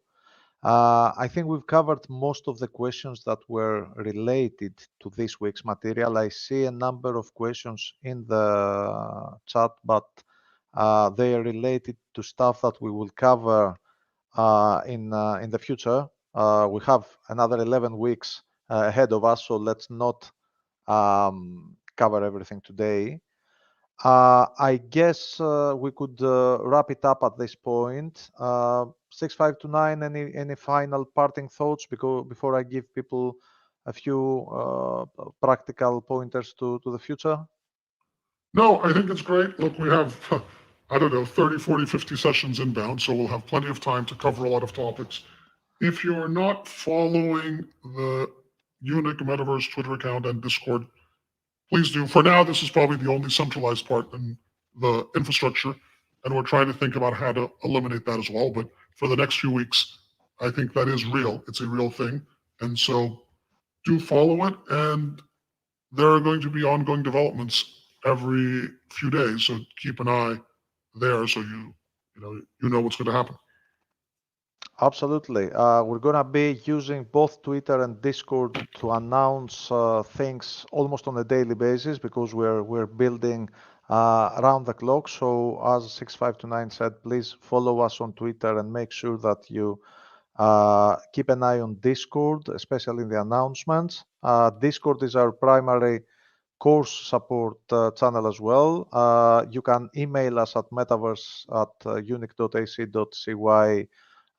I think we've covered most of the questions that were related to this week's material. I see a number of questions in the chat, but they are related to stuff that we will cover in the future. We have another 11 weeks ahead of us, so let's not cover everything today. I guess we could wrap it up at this point. 6529, any final parting thoughts before I give people a few practical pointers to the future? No, I think it's great. Look, we have, I don't know, 30, 40, 50 sessions inbound, so we'll have plenty of time to cover a lot of topics. If you're not following the Unic Metaverse Twitter account and Discord, please do. For now, this is probably the only centralized part in the infrastructure, and we're trying to think about how to eliminate that as well. But for the next few weeks, I think that is real. It's a real thing. And so do follow it, and there are going to be ongoing developments every few days. So keep an eye there so you know what's going to happen. Absolutely. We're going to be using both Twitter and Discord to announce things almost on a daily basis because we're building around the clock. So as 6529 said, please follow us on Twitter and make sure that you keep an eye on Discord, especially in the announcements. Discord is our primary course support channel as well. You can email us at metaverse@unic.ac.cy.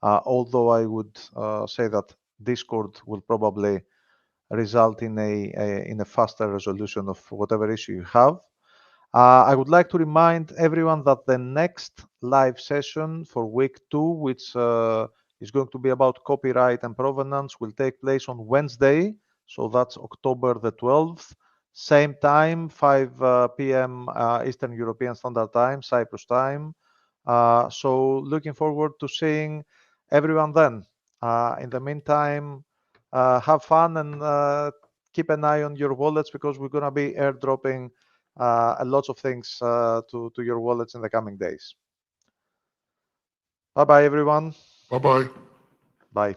Although I would say that Discord will probably result in a faster resolution of whatever issue you have. I would like to remind everyone that the next live session for week 2, which is going to be about copyright and provenance, will take place on Wednesday. So that's October the 12th. Same time, 5 p.m. Eastern European Standard Time, Cyprus time. So looking forward to seeing everyone then. In the meantime, have fun and keep an eye on your wallets because we're going to be airdropping a lot of things to your wallets in the coming days. Bye-bye, everyone. Bye-bye. Bye.